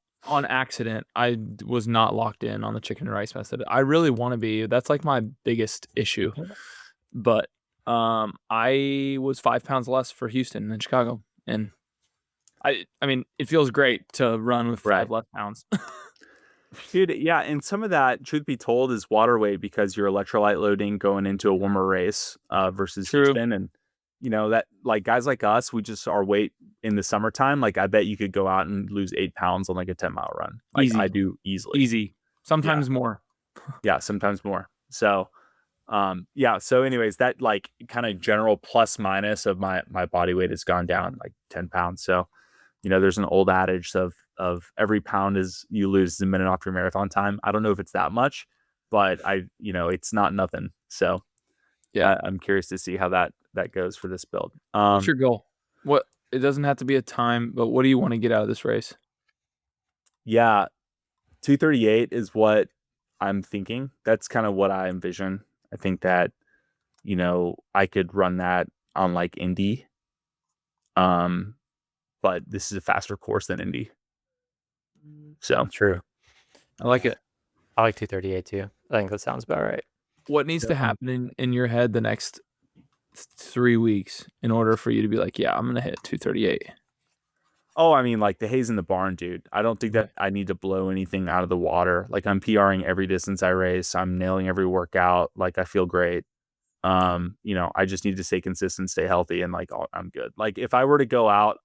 accident. I was not locked in on the chicken and rice method. I really want to be. That's like my biggest issue. But I was 5 pounds less for Houston than Chicago. And I mean, it feels great to run with 5 less pounds. Dude, yeah, and some of that, truth be told, is water weight because you're electrolyte loading going into a warmer race versus Houston. And, you know, that like guys like us, we just our weight in the summertime. Like, I bet you could go out and lose 8 pounds on like a 10-mile run. Like, easy. I do easily. Easy. Sometimes more. Yeah, sometimes more. So, yeah. So anyways, that like kind of general plus minus of my body weight has gone down like 10 pounds. So, you know, there's an old adage of every pound is you lose a minute off your marathon time. I don't know if it's that much, but it's not nothing. So yeah, I'm curious to see how that goes for this build. What's your goal? It doesn't have to be a time, but what do you want to get out of this race? Yeah. 2:38 is what I'm thinking. That's kind of what I envision. I think that, you know, I could run that on like Indy. But this is a faster course than Indy. So true. I like it. I like 2:38 too. I think that sounds about right. What needs to happen in your head the next 3 weeks in order for you to be like, yeah, I'm going to hit 2:38? Oh, I mean, like the hay's in the barn, dude. I don't think that I need to blow anything out of the water. Like I'm PRing every distance I race. I'm nailing every workout. Like I feel great. You know, I just need to stay consistent, stay healthy, and like I'm good. Like if I were to go out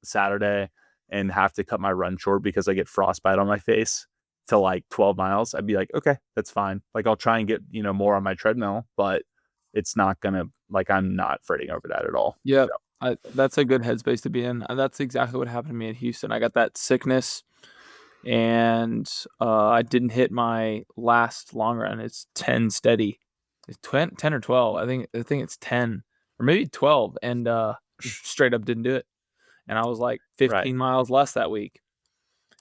Saturday and have to cut my run short because I get frostbite on my face to like 12 miles, I'd be like, okay, that's fine. Like I'll try and get, you know, more on my treadmill, but it's not gonna, like, I'm not fretting over that at all. Yeah. So. That's a good headspace to be in. That's exactly what happened to me in Houston. I got that sickness and I didn't hit my last long run. It's 10 steady. It's 10 or 12. I think it's 10 or maybe 12, and straight up didn't do it. And I was like 15 miles less that week.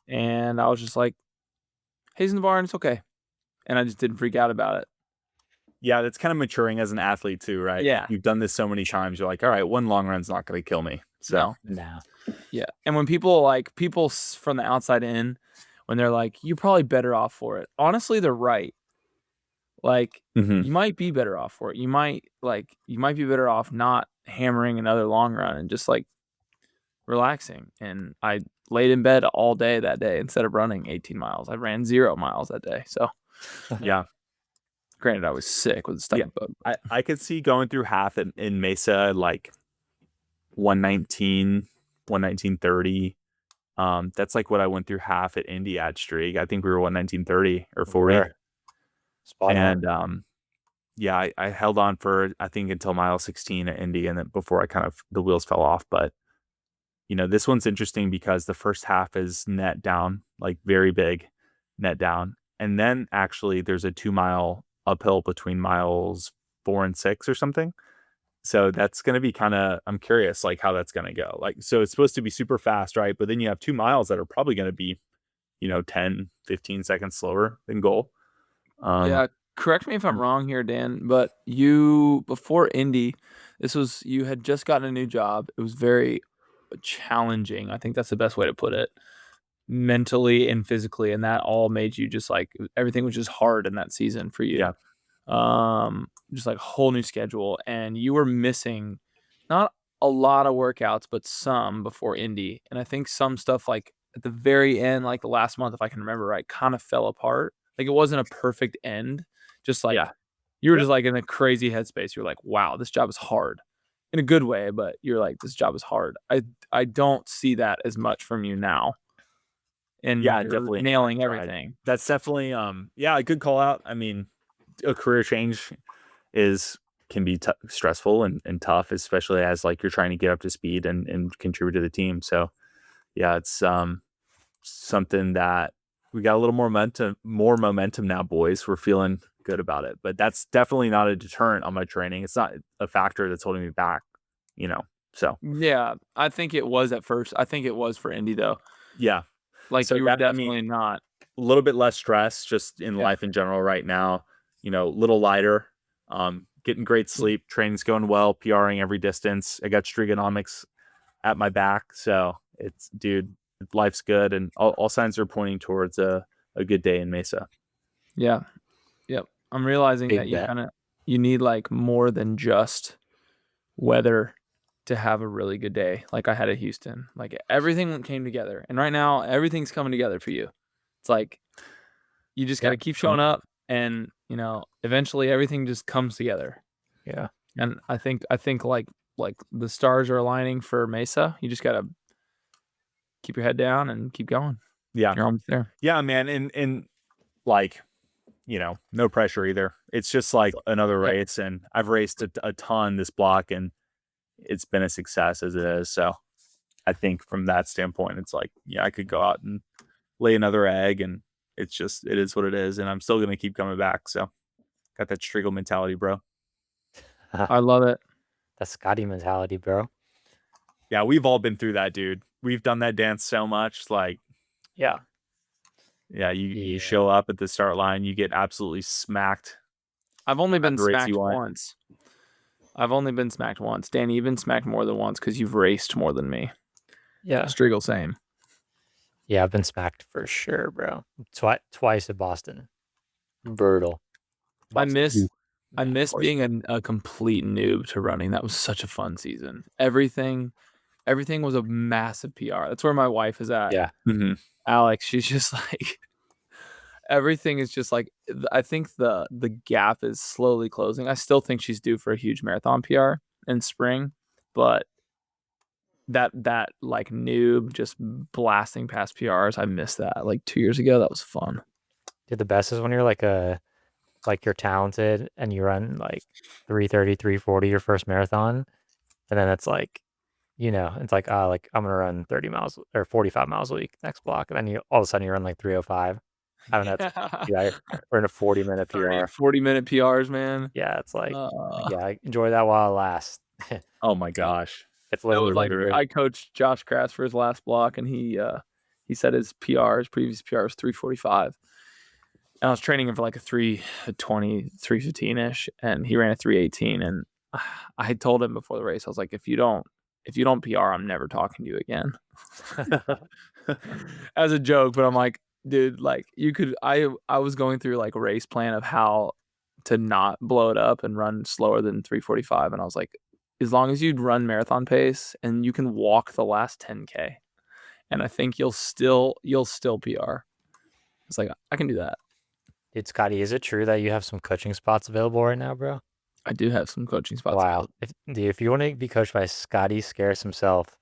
And I was just like, hay's in the barn, it's okay. And I just didn't freak out about it. Yeah, that's kind of maturing as an athlete too, right? Yeah. You've done this so many times. You're like, all right, one long run's not going to kill me. So, no. Yeah. And when people from the outside in, when they're like, you're probably better off for it. Honestly, they're right. Like, you might be better off for it. You might be better off not hammering another long run and just like relaxing. And I laid in bed all day that day instead of running 18 miles. I ran 0 miles that day. So, yeah. Granted, I was sick with the stomach bug. I could see going through half in Mesa, like 119, 119.30. That's like what I went through half at Indy at Strieg. I think we were 119.30 or 40. Sure. Spot on. And yeah, I held on for, I think, until mile 16 at Indy, and then before the wheels fell off. But, you know, this one's interesting because the first half is net down, like very big net down. and then actually there's a 2-mile uphill between miles 4 and 6 or something. So that's going to be kind of, I'm curious like how that's going to go. Like, so it's supposed to be super fast, right? But then you have 2 miles that are probably going to be, 10, 15 seconds slower than goal. Yeah, correct me if I'm wrong here, Dan, but you, before Indy, you had just gotten a new job. It was very challenging. I think that's the best way to put it, mentally and physically. And that all made you just like, everything was just hard in that season for you. Yeah. Just like a whole new schedule. And you were missing not a lot of workouts, but some before Indy. And I think some stuff like at the very end, like the last month, if I can remember right, kind of fell apart. Like it wasn't a perfect end. Just like you were just like in a crazy headspace. You're like, wow, this job is hard in a good way, but you're like, this job is hard. I don't see that as much from you now. And definitely nailing everything. That's definitely a good call out. I mean, a career change can be stressful and tough, especially as like you're trying to get up to speed and contribute to the team. So yeah, it's something that we got a little more momentum now, boys. We're feeling good about it, but that's definitely not a deterrent on my training. It's not a factor that's holding me back, so. Yeah, I think it was at first. I think it was for Indy though. Yeah. Like so you were definitely not. A little bit less stress just in life in general right now, a little lighter, getting great sleep, training's going well, PRing every distance. I got Striegonomics at my back. So life's good. And all signs are pointing towards a good day in Mesa. Yeah. Yep. I'm realizing that you need like more than just weather to have a really good day. Like I had at Houston, like everything came together, and right now everything's coming together for you. It's like, you just got to keep showing up, and eventually everything just comes together. Yeah. And I think like the stars are aligning for Mesa. You just got to keep your head down and keep going. Yeah. You're almost there. Yeah, man. And like, no pressure either. It's just like another race, and I've raced a ton this block, and it's been a success as it is. So I think from that standpoint, it's like, I could go out and lay another egg, and it is what it is. And I'm still going to keep coming back. So got that Striegel mentality, bro. I love it. That's Scotty mentality, bro. Yeah. We've all been through that, dude. We've done that dance so much. Like, yeah. You show up at the start line, you get absolutely smacked. I've only been smacked once. Danny, you've been smacked more than once because you've raced more than me. Yeah. Striegel, same. Yeah, I've been smacked for sure, bro. Twice at Boston. Brutal. Boston. I miss being a complete noob to running. That was such a fun season. Everything was a massive PR. That's where my wife is at. Yeah. Mm-hmm. Alex, she's just like, everything is just like, I think the gap is slowly closing. I still think she's due for a huge marathon PR in spring, but that like noob just blasting past PRs, I missed that. Like 2 years ago, that was fun. Dude, the best is when you're like you're talented and you run like 3:30, 3:40 your first marathon, and then it's like, it's like, I'm gonna run 30 miles or 45 miles a week next block, and then all of a sudden you run like 3:05. I mean, we're in a 40-minute PR. 40-minute PRs, man. Yeah, it's like, enjoy that while it lasts. Oh my gosh, it's literally like I coached Josh Krass for his last block, and he said his previous PR was 3:45. And I was training him for like a 3:20, 3:15-ish, and he ran a 3:18. And I had told him before the race, I was like, if you don't PR, I'm never talking to you again. As a joke, but I'm like, dude, like I was going through like a race plan of how to not blow it up and run slower than 3:45. And I was like, as long as you'd run marathon pace and you can walk the last 10K, and I think you'll still PR. It's like, I can do that. Dude, Scotty, is it true that you have some coaching spots available right now, bro? I do have some coaching spots. Wow. If you want to be coached by Scotty Scarce himself,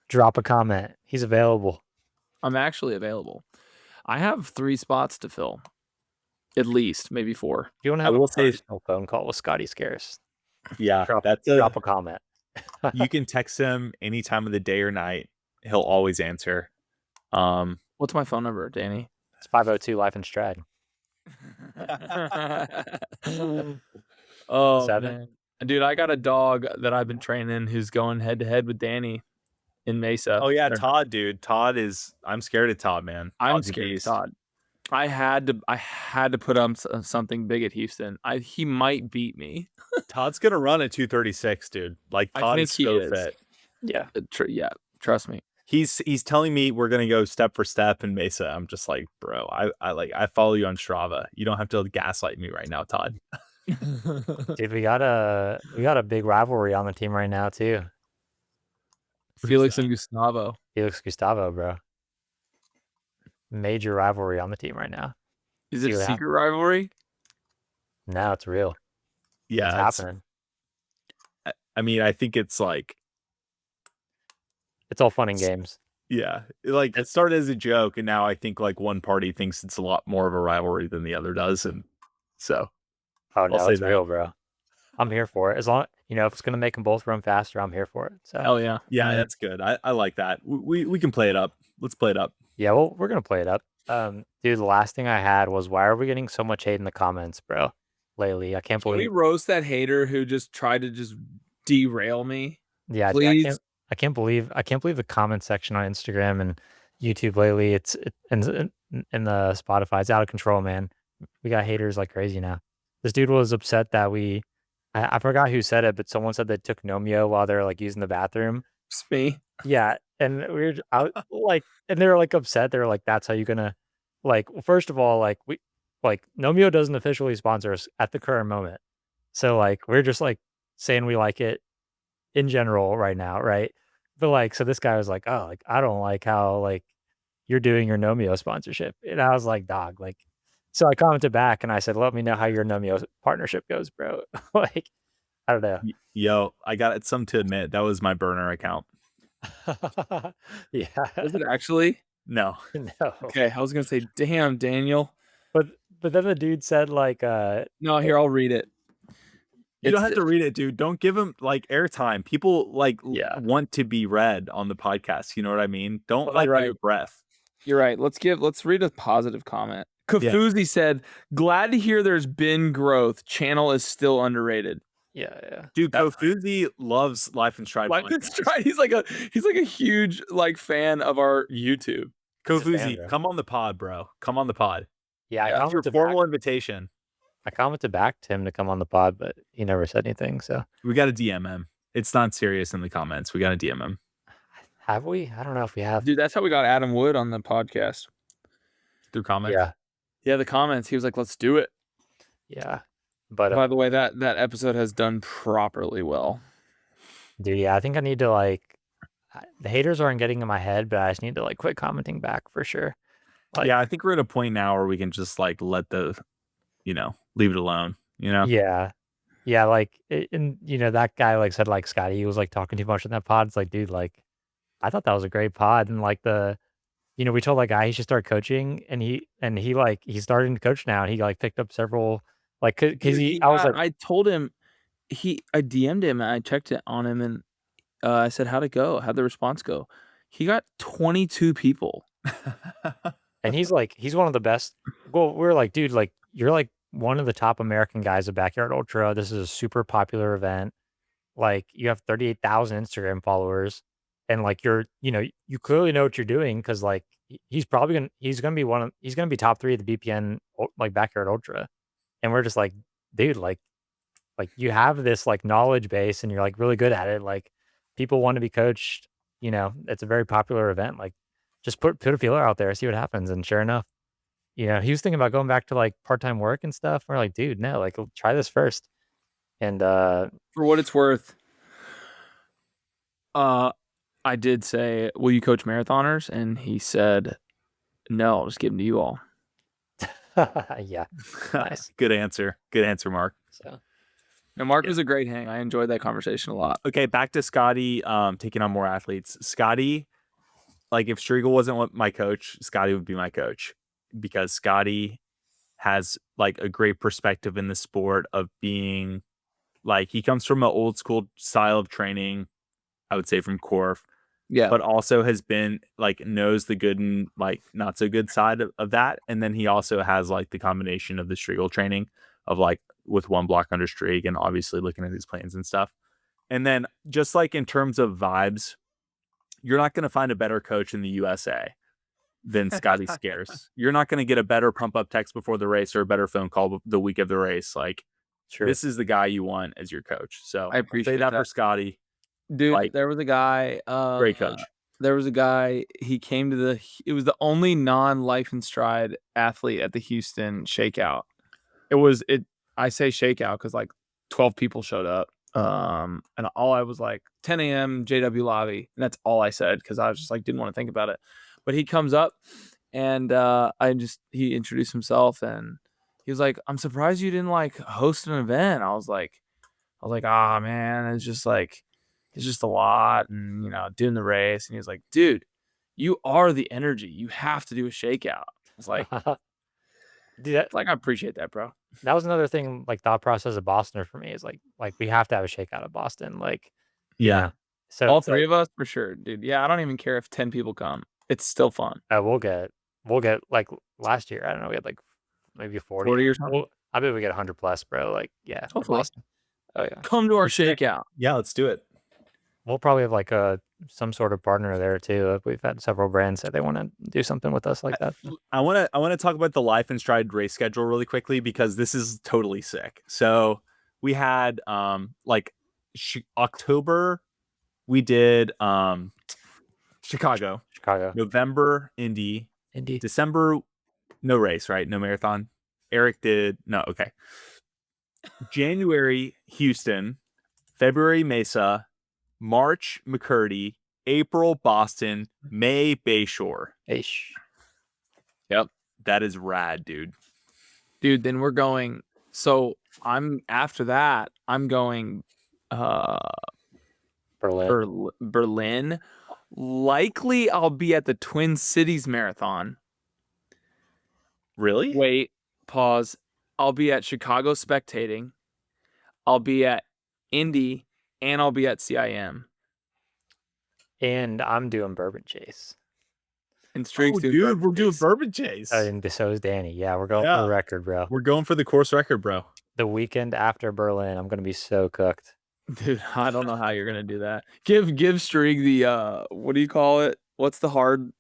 drop a comment. He's available. I'm actually available. I have 3 spots to fill. At least, maybe 4. If you want to have a personal phone call with Scotty Scarce, drop a comment. You can text him any time of the day or night. He'll always answer. What's my phone number, Danny? It's 502 Life and Stride. Oh 7? man, dude, I got a dog that I've been training who's going head to head with Danny in Mesa. Oh yeah, Todd, dude. I'm scared of Todd, man. I'm Todd's a scared of beast. Todd. I had to put up something big at Houston. He might beat me. Todd's gonna run at 236, dude. Like I Todd think is he so is. fit. Yeah, yeah. Trust me. He's telling me we're gonna go step for step in Mesa. I'm just like, bro, I follow you on Strava. You don't have to gaslight me right now, Todd. Dude, we got a big rivalry on the team right now too. Felix and Gustavo. Felix Gustavo, bro. Major rivalry on the team right now. Is it a secret rivalry? No, it's real. Yeah, it's happening. I mean, I think it's like it's all fun and games. Yeah, like it started as a joke, and now I think like one party thinks it's a lot more of a rivalry than the other does, and so. Oh no, it's real, bro. I'm here for it. As long if it's gonna make them both run faster, I'm here for it. So. Hell yeah, yeah, that's good. I like that. We can play it up. Let's play it up. Yeah, well, we're gonna play it up. Dude, the last thing I had was, why are we getting so much hate in the comments, bro? Lately, I can't believe. Can we roast that hater who just tried to just derail me? Yeah, please. I can't believe the comment section on Instagram and YouTube lately. And the Spotify, it's out of control, man. We got haters like crazy now. This dude was upset that I forgot who said it, but someone said they took Nomeo while they're like using the bathroom. It's me. Yeah, and we were out like, and they were like upset. They were like, "That's how you're gonna like." Well, first of all, like Nomeo doesn't officially sponsor us at the current moment, so like we're just like saying we like it in general right now, right? But like, so this guy was like, "Oh, like I don't like how like you're doing your Nomeo sponsorship," and I was like, "Dog, like." So I commented back and I said, "Let me know how your Nomeo partnership goes, bro." Like, I don't know. Yo, I got something to admit. That was my burner account. Yeah. Was it actually? No. No. Okay, I was gonna say, damn, Daniel. But then the dude said like, no, here, I'll read it. You don't have to read it, dude. Don't give him like airtime. People like want to be read on the podcast. You know what I mean? Don't like your breath. You're right. Let's read a positive comment. Kafuzi said, "Glad to hear there's been growth. Channel is still underrated." Yeah. Dude, Kofuzi loves Life in Stride. Life in Stride. He's like a huge like fan of our YouTube. Kofuzi, come on the pod, bro. Come on the pod. Yeah, that's your formal invitation. I commented back to him to come on the pod, but he never said anything. So we got to DM him. It's not serious in the comments. We got to DM him. Have we? I don't know if we have. Dude, that's how we got Adam Wood on the podcast. Through comments? Yeah, the comments. He was like, "Let's do it." Yeah. But by the way, that episode has done properly well. Dude, yeah, I think I need to like, the haters aren't getting in my head, but I just need to like quit commenting back for sure. Like, yeah, I think we're at a point now where we can just like let the, leave it alone, Yeah. Yeah, like, and that guy like said like Scotty, he was like talking too much in that pod. It's like, dude, like, I thought that was a great pod. And like we told that guy he should start coaching, and he like, he's starting to coach now, and he like picked up several, like, cause I told him, I DM'd him and I checked it on him, and I said, how'd it go? How'd the response go? He got 22 people. And he's one of the best. Well, we're like, dude, like, you're like one of the top American guys at Backyard Ultra. This is a super popular event. Like, you have 38,000 Instagram followers, and like, you clearly know what you're doing, because like he's gonna be top 3 at the BPN like Backyard Ultra, and we're just like, dude, like you have this like knowledge base, and you're like really good at it. Like, people want to be coached. It's a very popular event. Like, just put a feeler out there, see what happens. And sure enough, he was thinking about going back to like part-time work and stuff. We're like, dude, no, like, try this first. And for what it's worth, I did say, will you coach marathoners? And he said, no, I'll just give them to you all. Yeah. Nice. Good answer, Mark. So, now, Mark was a great hang. I enjoyed that conversation a lot. Okay, back to Scotty taking on more athletes. Scotty, like, if Strieg wasn't my coach, Scotty would be my coach, because Scotty has like a great perspective in the sport of being like, he comes from an old school style of training, I would say, from Corf, Yeah. But also has been like knows the good and like not so good side of that. And then he also has like the combination of the Striegel training of like with one block under Strieg and obviously looking at his plans and stuff. And then just like in terms of vibes, you're not going to find a better coach in the USA than Scotty Scarce. You're not going to get a better pump up text before the race or a better phone call the week of the race. Like, this is the guy you want as your coach. So I appreciate that for Scotty. Dude, Like, there was a guy. Great coach. There was a guy. He came to it was the only non-Life and Stride athlete at the Houston shakeout. I say shakeout because like 12 people showed up. And all I was like 10 a.m. JW lobby, and that's all I said because I was just like didn't want to think about it. But he comes up, and he introduced himself, and he was like, "I'm surprised you didn't like host an event." I was like, "Ah, man, it's just a lot, and doing the race." And he was like, "Dude, you are the energy. You have to do a shakeout." I was like, Dude, I appreciate that, bro. That was another thing, like thought process of Bostoner for me is like we have to have a shakeout of Boston. Like, yeah. So all three of us for sure, dude. Yeah, I don't even care if 10 people come. It's still fun. We'll get like last year. I don't know. We had like maybe 40 or something. I bet we get 100 plus, bro. Like, yeah, hopefully. Boston. Oh yeah, come to our shakeout. Yeah, let's do it. We'll probably have like some sort of partner there too. We've had several brands say they want to do something with us like that. I want to talk about the Life and Stride race schedule really quickly because this is totally sick. So we had October, we did Chicago, November Indy, December no race, right? No marathon. Eric did okay. January Houston, February Mesa, March McKirdy, April Boston, May Bayshore. Yep, that is rad, dude. Then we're going. So after that, I'm going Berlin. Likely I'll be at the Twin Cities Marathon. Really? Wait, pause. I'll be at Chicago spectating. I'll be at Indy, and I'll be at CIM. And I'm doing Bourbon Chase. And Strieg's dude, we're doing Bourbon Chase. And so is Danny. Yeah, we're going for the record, bro. We're going for the course record, bro. The weekend after Berlin, I'm going to be so cooked. Dude, I don't know how you're going to do that. Give Strieg the, what do you call it? What's the hard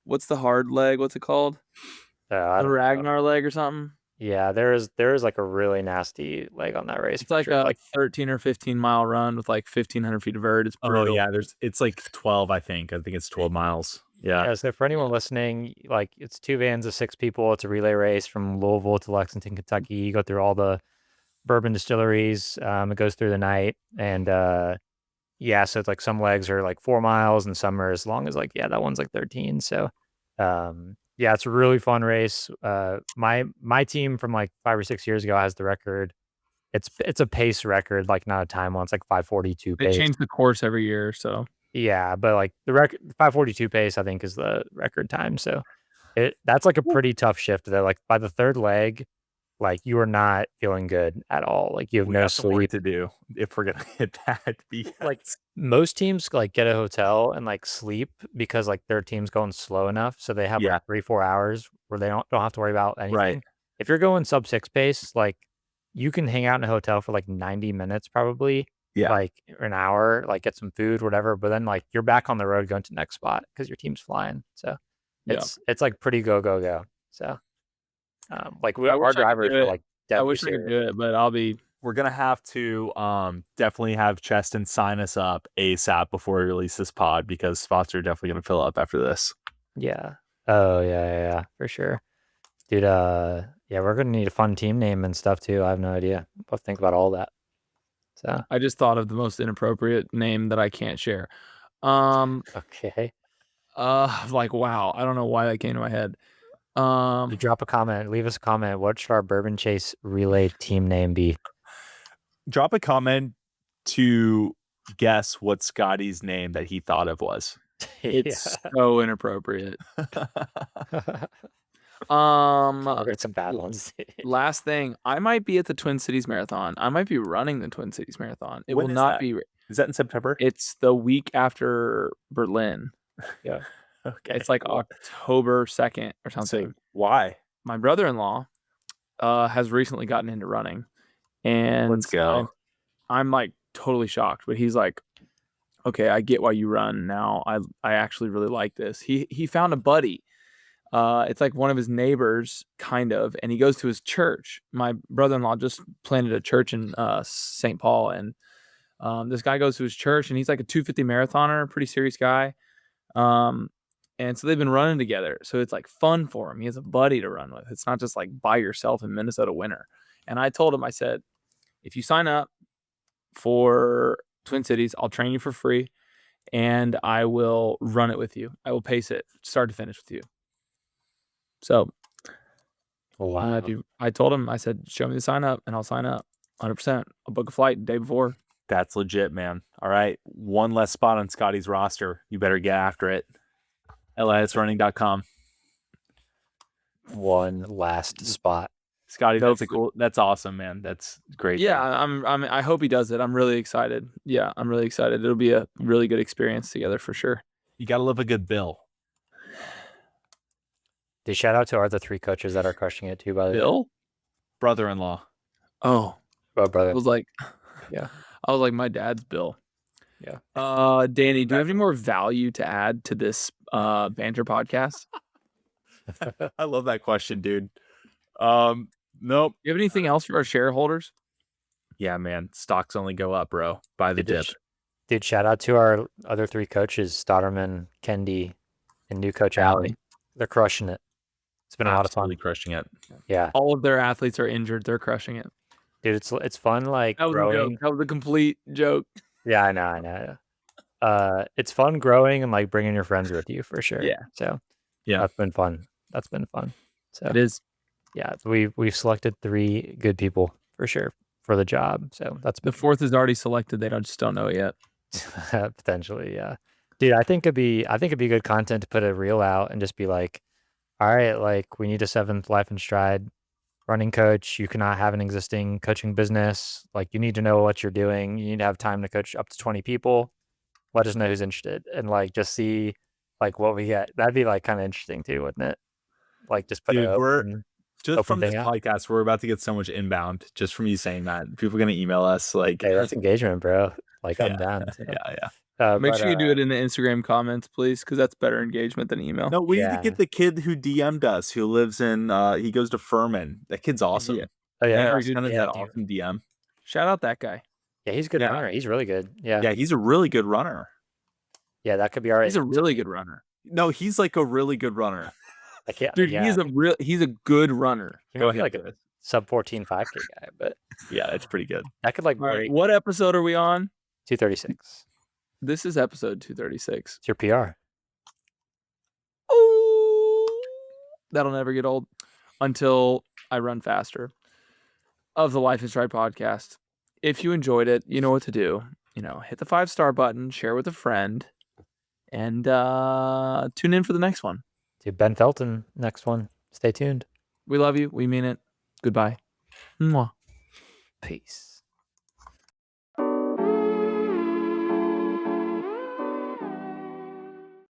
leg? What's it called? The Ragnar leg or something? Yeah, there is like a really nasty leg on that race. It's like a 13 or 15 mile run with like 1,500 feet of vert. It's brutal. Oh yeah, it's like 12. I think it's 12 miles. Yeah. So for anyone listening, like it's 2 vans of 6 people. It's a relay race from Louisville to Lexington, Kentucky. You go through all the bourbon distilleries. It goes through the night, and so it's like some legs are like 4 miles, and some are as long as that one's like 13. So, it's a really fun race. My team from like 5 or 6 years ago has the record. It's a pace record, like not a time one. It's like 5:42 pace. They change the course every year, so. Yeah, but like the record 5:42 pace, I think, is the record time. So that's like a pretty tough shift though. Like by the third leg, like you are not feeling good at all. Like you have no sleep to do if we're gonna hit that. Like most teams like get a hotel and like sleep because like their team's going slow enough, so they have like 3-4 hours where they don't have to worry about anything. Right. If you're going sub 6 pace, like you can hang out in a hotel for like 90 minutes probably. Yeah. Like an hour, like get some food, whatever. But then like you're back on the road going to the next spot because your team's flying. So it's like pretty go. So our drivers are like I wish I could do it, but we're gonna have to definitely have Cheston sign us up ASAP before we release this pod because spots are definitely gonna fill up after this. Yeah. Oh yeah, for sure. Dude, we're gonna need a fun team name and stuff too. I have no idea. We'll think about all that. So I just thought of the most inappropriate name that I can't share. Okay. Like wow, I don't know why that came to my head. You drop a comment, leave us a comment. What should our Bourbon Chase relay team name be? Drop a comment to guess what Scotty's name that he thought of was. It's so inappropriate. Some bad ones. Last thing, I might be at the Twin Cities Marathon. I might be running the Twin Cities Marathon. It will not be. Is that in September? It's the week after Berlin. Yeah. Okay. It's like October 2nd or something. So why? My brother-in-law has recently gotten into running, and Let's go. I'm like totally shocked, but he's like, okay, I get why you run now. I actually really like this. He found a buddy. It's like one of his neighbors, kind of, and he goes to his church. My brother-in-law just planted a church in St. Paul, and this guy goes to his church, and he's like a 250 marathoner, pretty serious guy. And so they've been running together. So it's like fun for him. He has a buddy to run with. It's not just like by yourself in Minnesota winter. And I told him, I said, if you sign up for Twin Cities, I'll train you for free and I will run it with you. I will pace it start to finish with you. So Wow. I told him, I said, show me the sign up and I'll sign up 100%. I'll book a flight the day before. That's legit, man. All right. One less spot on Scotty's roster. You better get after it. LISrunning.com. One last spot. Scotty, that's awesome, man. That's great. Yeah, I hope he does it. I'm really excited. Yeah, I'm really excited. It'll be a really good experience together for sure. You got to love a good bill. Dude, shout out to our other 3 coaches that are crushing it too, by the way. Bill? Brother-in-law. Oh, brother. I was like, yeah. I was like, my dad's Bill. Yeah. Danny, do you have any more value to add to this banter podcast? I love that question, dude. Nope. Do you have anything else for our shareholders? Yeah, man. Stocks only go up, bro. Buy the dip. Dude, shout out to our other 3 coaches, Stotterman, Kendi, and new coach Allie. They're crushing it. It's been a lot of fun. Crushing it. Yeah. All of their athletes are injured. They're crushing it. Dude, it's fun, like, that was growing. A joke. That was a complete joke. Yeah, I know. It's fun growing and, like, bringing your friends with you for sure. Yeah. So, yeah, that's been fun. So it is. Yeah, we've selected 3 good people for sure for the job. So that's the 4th is already selected. They just don't know it yet. Potentially, yeah. Dude, I think it'd be good content to put a reel out and just be like, all right, like, we need a 7th Life in Stride running coach. You cannot have an existing coaching business. Like, you need to know what you're doing. You need to have time to coach up to 20 people. Let us know who's interested and, like, just see, like, what we get. That'd be, like, kind of interesting too, wouldn't it? Like, just put just from this podcast, we're about to get so much inbound just from you saying that. People are gonna email us like, hey, that's engagement, bro. Like, I'm down. So. Yeah. Make sure you do it in the Instagram comments, please, because that's better engagement than email. No, we need to get the kid who DM'd us, who lives in he goes to Furman. That kid's awesome. Yeah. Oh yeah, that awesome DM. Shout out that guy. Yeah, he's a good runner. He's really good. Yeah, he's a really good runner. Yeah, that could be all right. He's a really good runner. No, he's like a really good runner. I can't, dude. Yeah. He's a good runner. Go ahead, like a sub 14 5K guy, but yeah, it's pretty good. That could, like, break. What episode are we on? 236. This is episode 236. It's your PR. Oh, that'll never get old until I run faster. Of the Life in Stride podcast. If you enjoyed it, you know what to do. Hit the 5-star button, share with a friend, and tune in for the next one. Dude, Ben Felton, next one. Stay tuned. We love you. We mean it. Goodbye. Mwah. Peace.